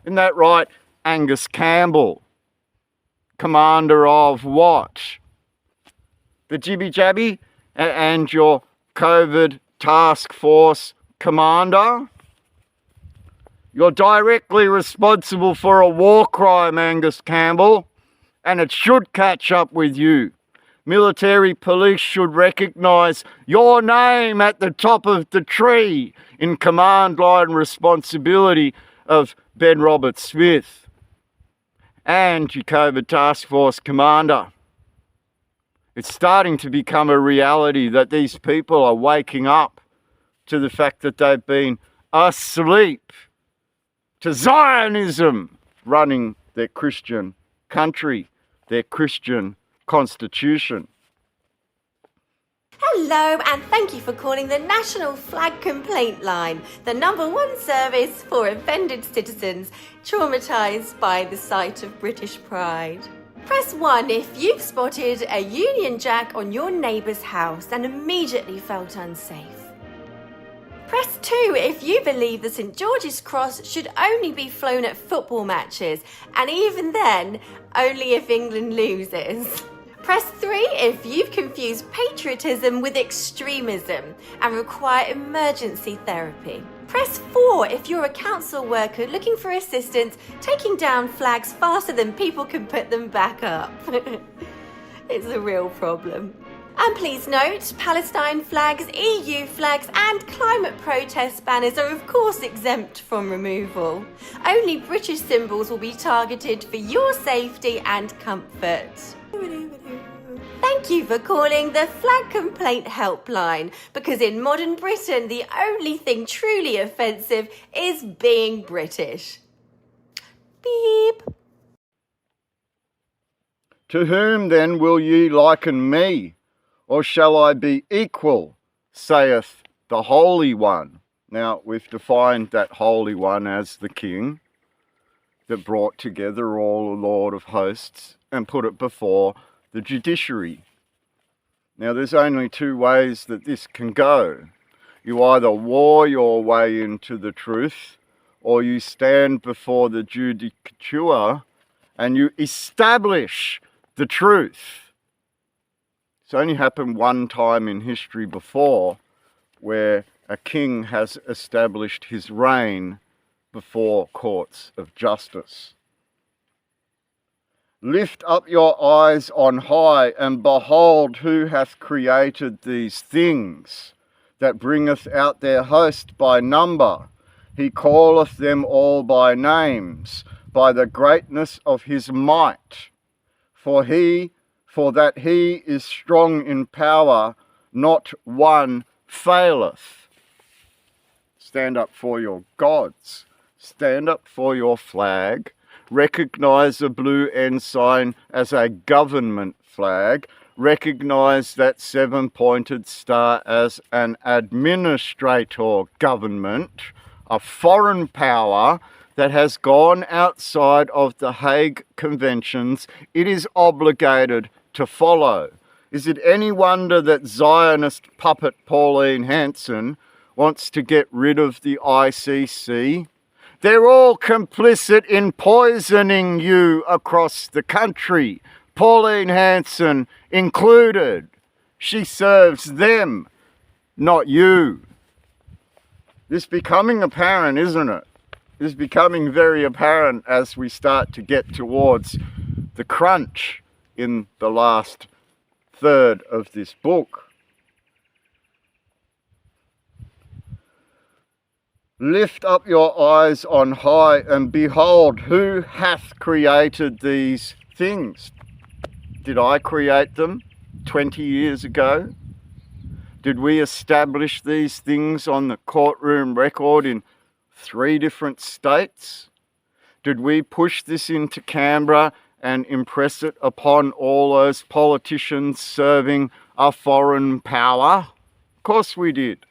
Isn't that right, Angus Campbell? Commander of what? The Jibby Jabby and your COVID task force commander? You're directly responsible for a war crime, Angus Campbell, and it should catch up with you. Military police should recognise your name at the top of the tree in command line responsibility of Ben Roberts-Smith and your COVID task force commander. It's starting to become a reality that these people are waking up to the fact that they've been asleep to Zionism running their Christian country, their Christian constitution. Hello, and thank you for calling the National Flag Complaint Line, the #1 service for offended citizens traumatised by the sight of British pride. Press 1 if you've spotted a Union Jack on your neighbour's house and immediately felt unsafe. Press 2 if you believe the St George's Cross should only be flown at football matches, and even then, only if England loses. Press 3 if you've confused patriotism with extremism and require emergency therapy. Press 4 if you're a council worker looking for assistance taking down flags faster than people can put them back up. It's a real problem. And please note, Palestine flags, EU flags and climate protest banners are of course exempt from removal. Only British symbols will be targeted for your safety and comfort. Thank you for calling the Flag Complaint Helpline, because in modern Britain the only thing truly offensive is being British. Beep. To whom then will ye liken me? Or shall I be equal, saith the Holy One? Now, we've defined that Holy One as the King that brought together all the Lord of hosts and put it before the judiciary. Now, there's only two ways that this can go. You either war your way into the truth, or you stand before the judicature and you establish the truth. It's only happened one time in history before where a king has established his reign before courts of justice. Lift up your eyes on high, and behold who hath created these things, that bringeth out their host by number. He calleth them all by names, by the greatness of his might. For that he is strong in power, not one faileth. Stand up for your gods. Stand up for your flag. Recognise the blue ensign as a government flag. Recognise that seven-pointed star as an administrator government, a foreign power that has gone outside of the Hague Conventions. It is obligated to follow. Is it any wonder that Zionist puppet Pauline Hanson wants to get rid of the ICC? They're all complicit in poisoning you across the country, Pauline Hanson included. She serves them, not you. This is becoming apparent, isn't it? This is becoming very apparent as we start to get towards the crunch in the last third of this book. Lift up your eyes on high, and behold who hath created these things. Did I create them 20 years ago? Did we establish these things on the courtroom record in 3 different states? Did we push this into Canberra and impress it upon all those politicians serving a foreign power? Of course we did.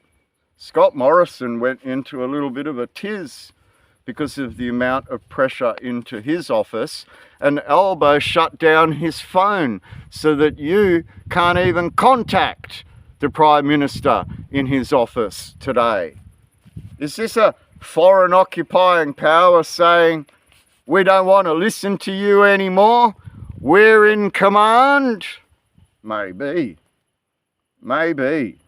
Scott Morrison went into a little bit of a tiz because of the amount of pressure into his office, and Albo shut down his phone so that you can't even contact the Prime Minister in his office today. Is this a foreign occupying power saying, we don't want to listen to you anymore? We're in command? Maybe. Maybe.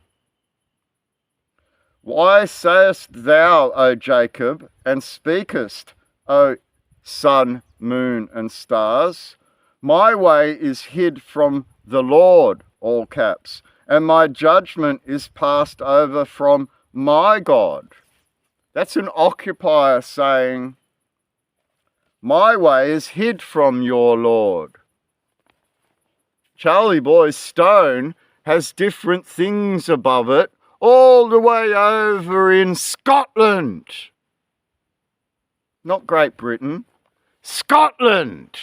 Why sayest thou, O Jacob, and speakest, O sun, moon, and stars? My way is hid from the Lord, all caps, and my judgment is passed over from my God. That's an occupier saying, my way is hid from your Lord. Charlie Boy's stone has different things above it, all the way over in Scotland. Not Great Britain, Scotland.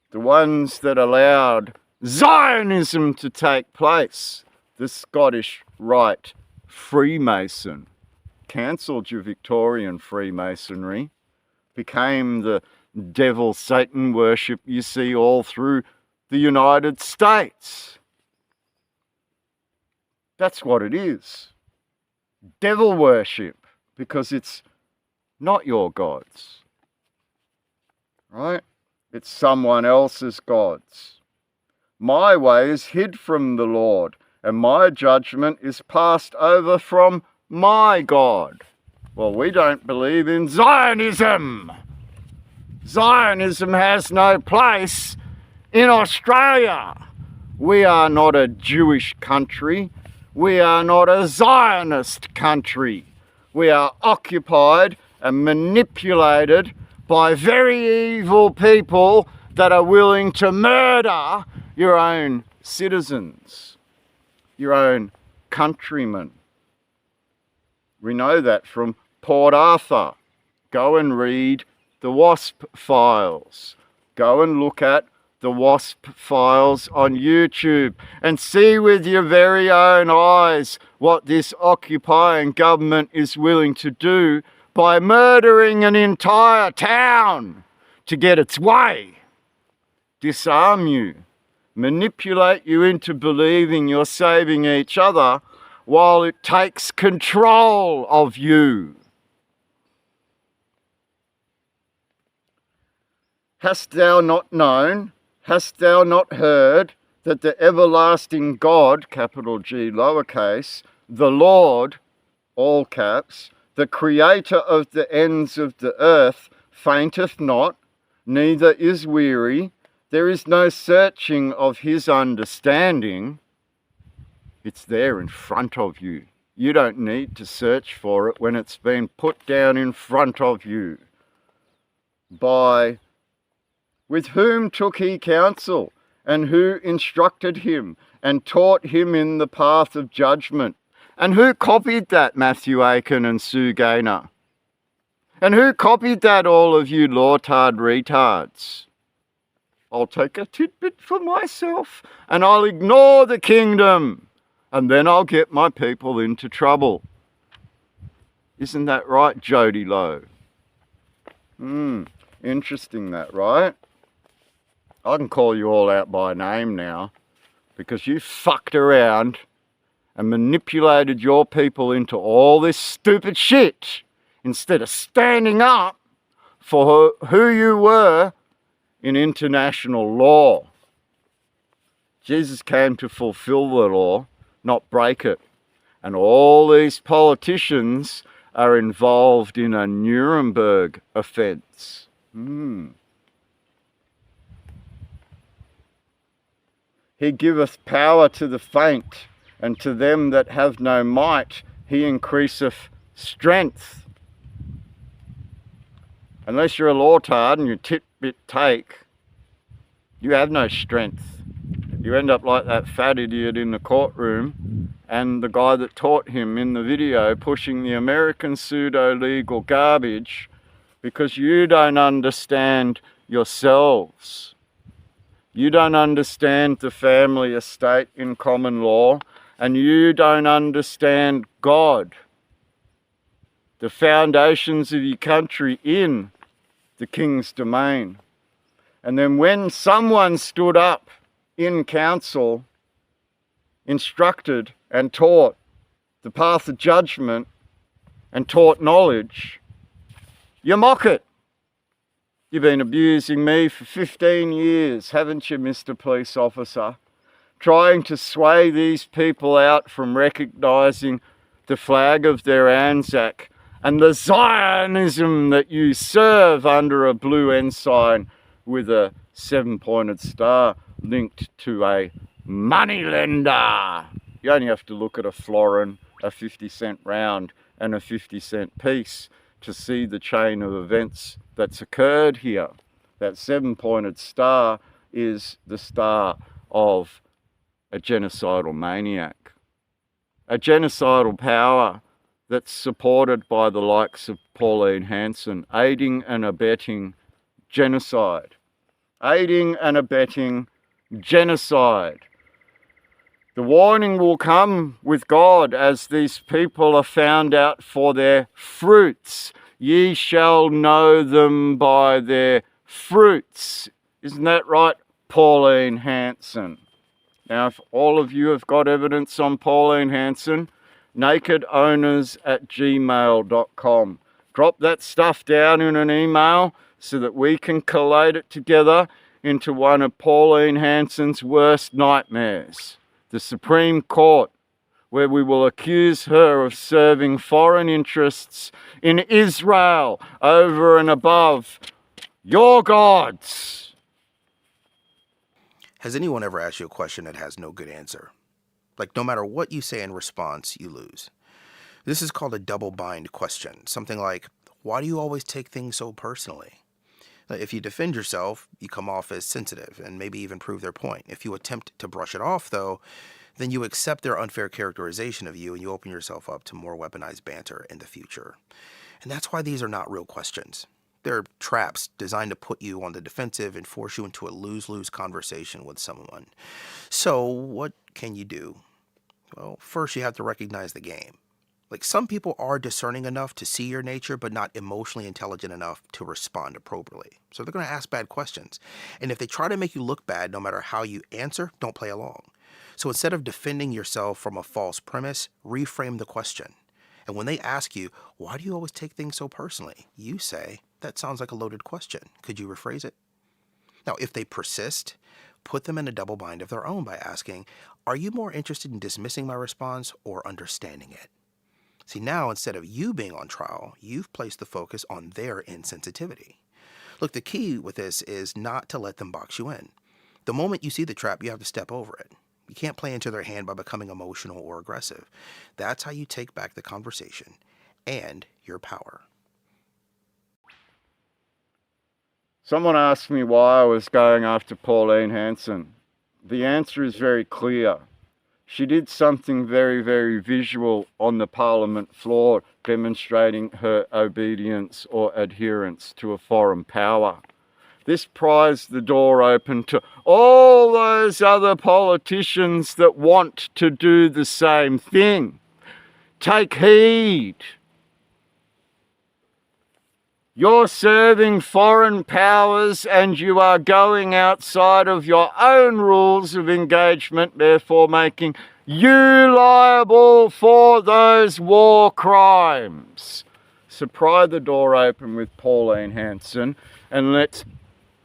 The ones that allowed Zionism to take place. The Scottish Rite Freemason cancelled your Victorian Freemasonry, became the devil Satan worship you see all through the United States. That's what it is. Devil worship, because it's not your gods, right? It's someone else's gods. My way is hid from the Lord, and my judgment is passed over from my God. Well, we don't believe in Zionism. Zionism has no place in Australia. We are not a Jewish country. We are not a Zionist country. We are occupied and manipulated by very evil people that are willing to murder your own citizens, your own countrymen. We know that from Port Arthur. Go and read the WASP files. Go and look at the WASP files on YouTube and see with your very own eyes what this occupying government is willing to do by murdering an entire town to get its way. Disarm you, manipulate you into believing you're saving each other while it takes control of you. Hast thou not known, hast thou not heard, that the everlasting God, capital G, lowercase, the Lord, all caps, the creator of the ends of the earth, fainteth not, neither is weary, there is no searching of his understanding. It's there in front of you. You don't need to search for it when it's been put down in front of you. With whom took he counsel, and who instructed him, and taught him in the path of judgment? And who copied that, Matthew Aiken and Sue Gaynor? And who copied that, all of you lawtard retards? I'll take a tidbit for myself, and I'll ignore the kingdom, and then I'll get my people into trouble. Isn't that right, Jody Lowe? Interesting that, right? I can call you all out by name now, because you fucked around and manipulated your people into all this stupid shit instead of standing up for who you were in international law. Jesus came to fulfill the law, not break it. And all these politicians are involved in a Nuremberg offence. He giveth power to the faint, and to them that have no might he increaseth strength. Unless you're a lawtard and you tit-bit take, you have no strength. You end up like that fat idiot in the courtroom and the guy that taught him in the video pushing the American pseudo-legal garbage because you don't understand yourselves. You don't understand the family estate in common law, and you don't understand God, the foundations of your country in the King's domain. And then when someone stood up in council, instructed and taught the path of judgment and taught knowledge, you mock it. You've been abusing me for 15 years, haven't you, Mr. Police Officer? Trying to sway these people out from recognising the flag of their Anzac and the Zionism that you serve under a blue ensign with a 7-pointed star linked to a moneylender. You only have to look at a florin, a 50-cent round and a 50-cent piece to see the chain of events that's occurred here. That 7-pointed star is the star of a genocidal maniac, a genocidal power that's supported by the likes of Pauline Hanson, aiding and abetting genocide. Aiding and abetting genocide. The warning will come with God as these people are found out for their fruits. Ye shall know them by their fruits. Isn't that right, Pauline Hanson? Now, if all of you have got evidence on Pauline Hanson, nakedowners@gmail.com. Drop that stuff down in an email so that we can collate it together into one of Pauline Hanson's worst nightmares. The Supreme Court, where we will accuse her of serving foreign interests in Israel over and above your gods. Has anyone ever asked you a question that has no good answer? Like, no matter what you say in response, you lose. This is called a double bind question. Something like, why do you always take things so personally? If you defend yourself, you come off as sensitive and maybe even prove their point. If you attempt to brush it off, though, then you accept their unfair characterization of you and you open yourself up to more weaponized banter in the future. And that's why these are not real questions. They're traps designed to put you on the defensive and force you into a lose-lose conversation with someone. So what can you do? Well, first you have to recognize the game. Like, some people are discerning enough to see your nature, but not emotionally intelligent enough to respond appropriately. So they're going to ask bad questions. And if they try to make you look bad, no matter how you answer, don't play along. So instead of defending yourself from a false premise, reframe the question. And when they ask you, why do you always take things so personally? You say, that sounds like a loaded question. Could you rephrase it? Now, if they persist, put them in a double bind of their own by asking, are you more interested in dismissing my response or understanding it? See, now instead of you being on trial, you've placed the focus on their insensitivity. Look, the key with this is not to let them box you in. The moment you see the trap, you have to step over it. You can't play into their hand by becoming emotional or aggressive. That's how you take back the conversation and your power. Someone asked me why I was going after Pauline Hanson. The answer is very clear. She did something very, very visual on the Parliament floor, demonstrating her obedience or adherence to a foreign power. This pries the door open to all those other politicians that want to do the same thing. Take heed. You're serving foreign powers and you are going outside of your own rules of engagement, therefore making you liable for those war crimes. So pry the door open with Pauline Hanson and let's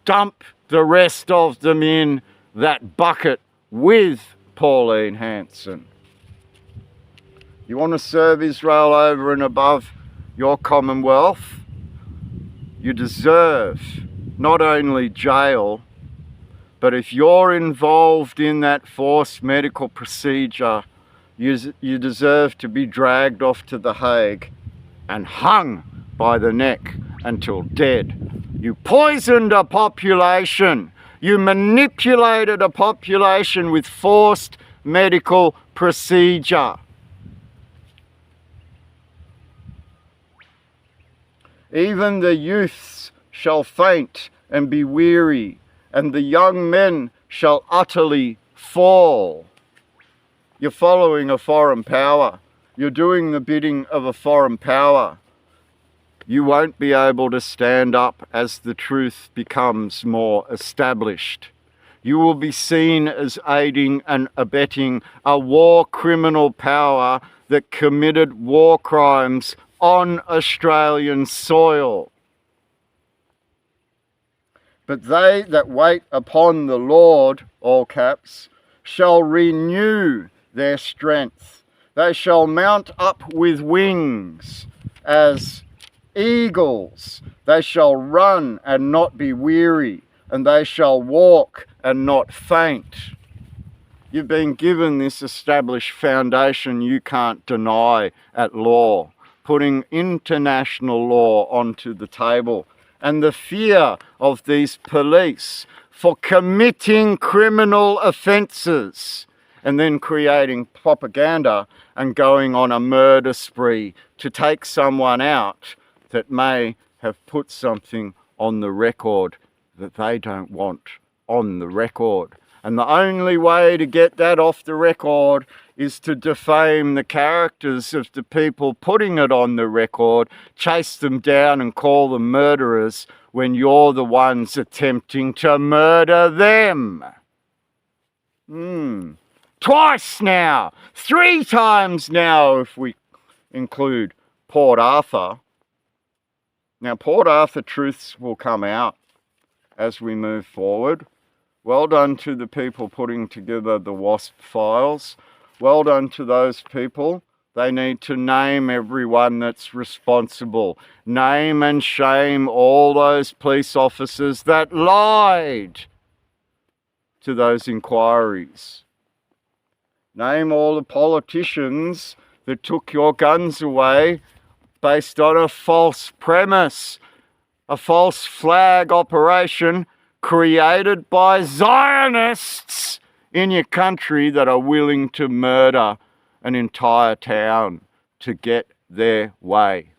dump the rest of them in that bucket with Pauline Hanson. You want to serve Israel over and above your Commonwealth? You deserve not only jail, but if you're involved in that forced medical procedure, you deserve to be dragged off to The Hague and hung by the neck until dead. You poisoned a population. You manipulated a population with forced medical procedure. Even the youths shall faint and be weary, and the young men shall utterly fall. You're following a foreign power. You're doing the bidding of a foreign power. You won't be able to stand up as the truth becomes more established. You will be seen as aiding and abetting a war criminal power that committed war crimes on Australian soil. But they that wait upon the Lord, all caps, shall renew their strength. They shall mount up with wings as eagles. They shall run and not be weary, and they shall walk and not faint. You've been given this established foundation you can't deny at law, putting international law onto the table, and the fear of these police for committing criminal offences and then creating propaganda and going on a murder spree to take someone out that may have put something on the record that they don't want on the record. And the only way to get that off the record is to defame the characters of the people putting it on the record, chase them down and call them murderers when you're the ones attempting to murder them. Twice now, 3 times now if we include Port Arthur. Now, Port Arthur truths will come out as we move forward. Well done to the people putting together the WASP files. Well done to those people. They need to name everyone that's responsible. Name and shame all those police officers that lied to those inquiries. Name all the politicians that took your guns away based on a false premise, a false flag operation created by Zionists in your country that are willing to murder an entire town to get their way.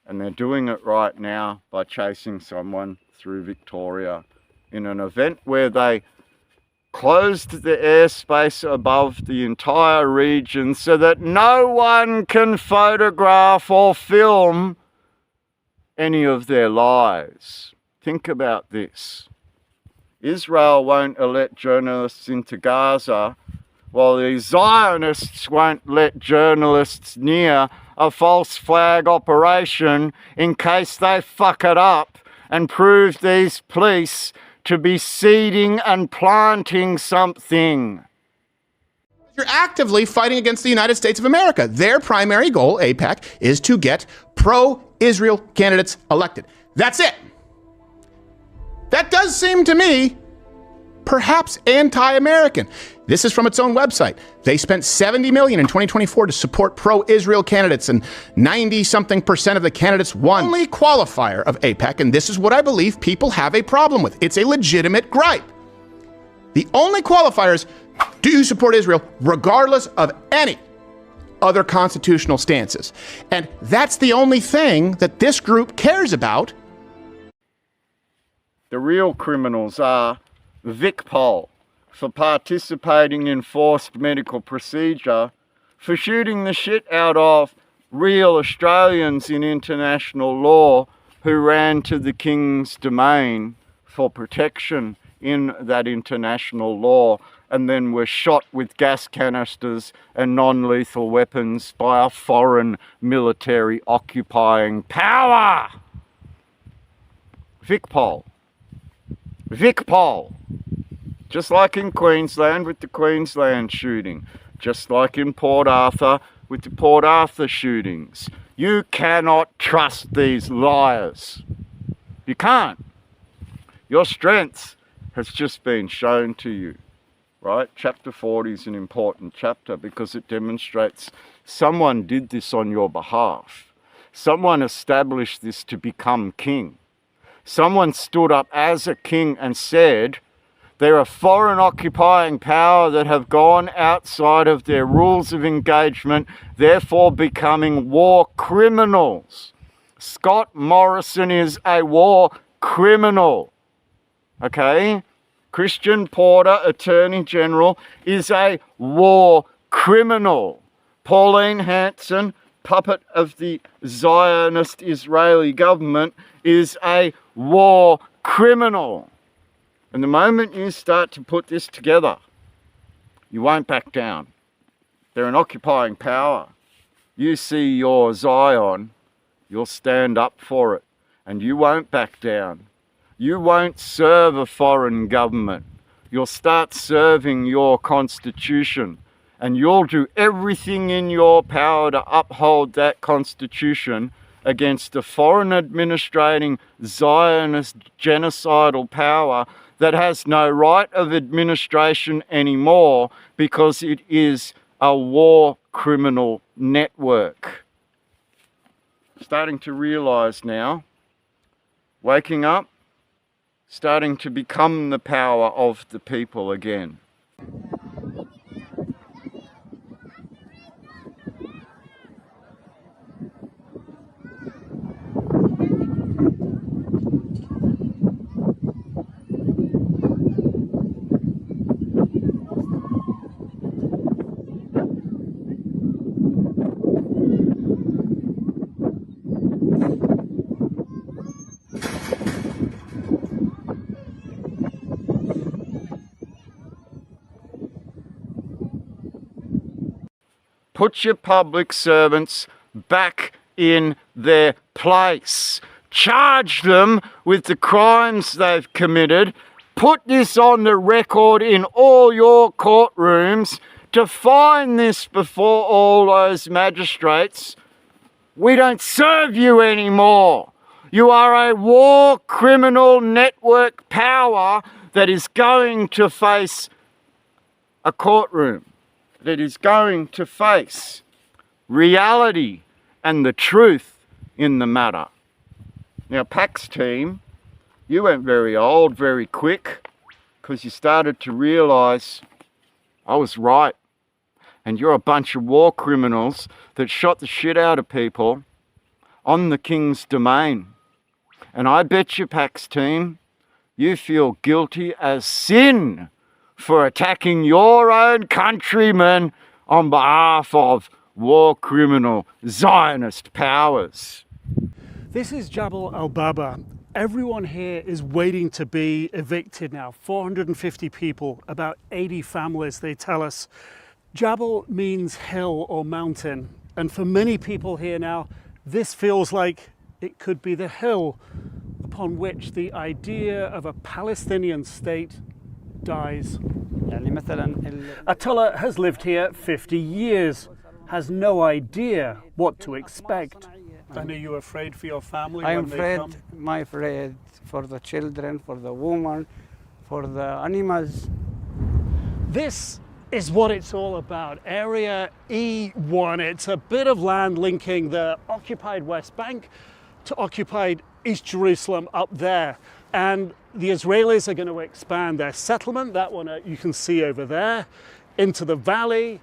And they're doing it right now by chasing someone through Victoria in an event where they closed the airspace above the entire region so that no one can photograph or film any of their lives. Think about this. Israel won't let journalists into Gaza, while the Zionists won't let journalists near a false flag operation in case they fuck it up and prove these police to be seeding and planting something. You're actively fighting against the United States of America. Their primary goal, AIPAC, is to get pro-Israel candidates elected. That's it. That does seem to me perhaps anti-American. This is from its own website. They spent $70 million in 2024 to support pro-Israel candidates, and 90-something% of the candidates won. Only qualifier of AIPAC, and this is what I believe people have a problem with. It's a legitimate gripe. The only qualifier is, do you support Israel regardless of any other constitutional stances? And that's the only thing that this group cares about. The real criminals are Vic Pol for participating in forced medical procedure, for shooting the shit out of real Australians in international law who ran to the King's domain for protection in that international law and then were shot with gas canisters and non-lethal weapons by a foreign military occupying power. Vic Pol. Vic Pol. Just like in Queensland with the Queensland shooting. Just like in Port Arthur with the Port Arthur shootings. You cannot trust these liars. You can't. Your strength has just been shown to you, right? Chapter 40 is an important chapter because it demonstrates someone did this on your behalf. Someone established this to become king. Someone stood up as a king and said, they're a foreign occupying power that have gone outside of their rules of engagement, therefore becoming war criminals. Scott Morrison is a war criminal. Okay? Christian Porter, Attorney General, is a war criminal. Pauline Hanson, puppet of the Zionist Israeli government, is a war criminal. And the moment you start to put this together, you won't back down. They're an occupying power. You see your Zion, you'll stand up for it, and you won't back down. You won't serve a foreign government. You'll start serving your constitution, and you'll do everything in your power to uphold that constitution against a foreign administrating Zionist genocidal power that has no right of administration anymore because it is a war criminal network. Starting to realise now, waking up, starting to become the power of the people again. Put your public servants back in their place. Charge them with the crimes they've committed. Put this on the record in all your courtrooms. Define this before all those magistrates. We don't serve you anymore. You are a war criminal network power that is going to face a courtroom, that is going to face reality and the truth in the matter. Now, PAC's team, you went very old very quick because you started to realise I was right. And you're a bunch of war criminals that shot the shit out of people on the King's domain. And I bet you, PAC's team, you feel guilty as sin for attacking your own countrymen on behalf of war criminal Zionist powers. This is Jabal al-Baba. Everyone here is waiting to be evicted now. 450 people, about 80 families, they tell us. Jabal means hill or mountain. And for many people here now, this feels like it could be the hill upon which the idea of a Palestinian state dies. Atullah has lived here 50 years, has no idea what to expect. And are you afraid for your family I when am they afraid, come? afraid for the children, for the woman, for the animals. This is what it's all about. Area E1. It's a bit of land linking the occupied West Bank to occupied East Jerusalem up there. And the Israelis are going to expand their settlement, that one you can see over there, into the valley.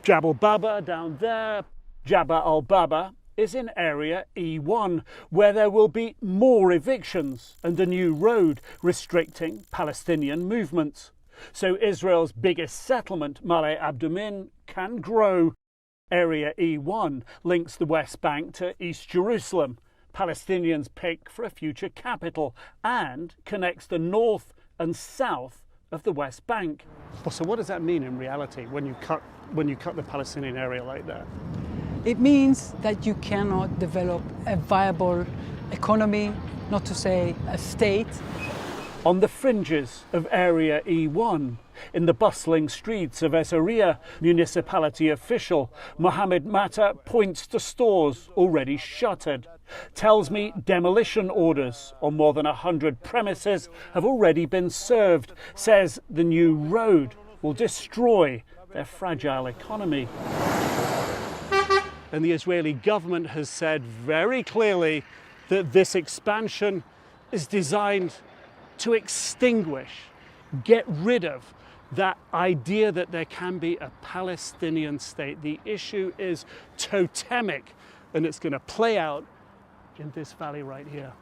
Jabal Baba down there. Jabal al-Baba is in area E1, where there will be more evictions and a new road restricting Palestinian movements. So Israel's biggest settlement, Ma'ale Adumim, can grow. Area E1 links the West Bank to East Jerusalem, Palestinians' pick for a future capital, and connects the north and south of the West Bank. So what does that mean in reality when you cut the Palestinian area like that? It means that you cannot develop a viable economy, not to say a state. On the fringes of Area E1, in the bustling streets of Ezariah, municipality official Mohammed Mata points to stores already shuttered, tells me demolition orders on more than 100 premises have already been served, says the new road will destroy their fragile economy. And the Israeli government has said very clearly that this expansion is designed to extinguish, get rid of that idea that there can be a Palestinian state. The issue is totemic, and it's going to play out in this valley right here.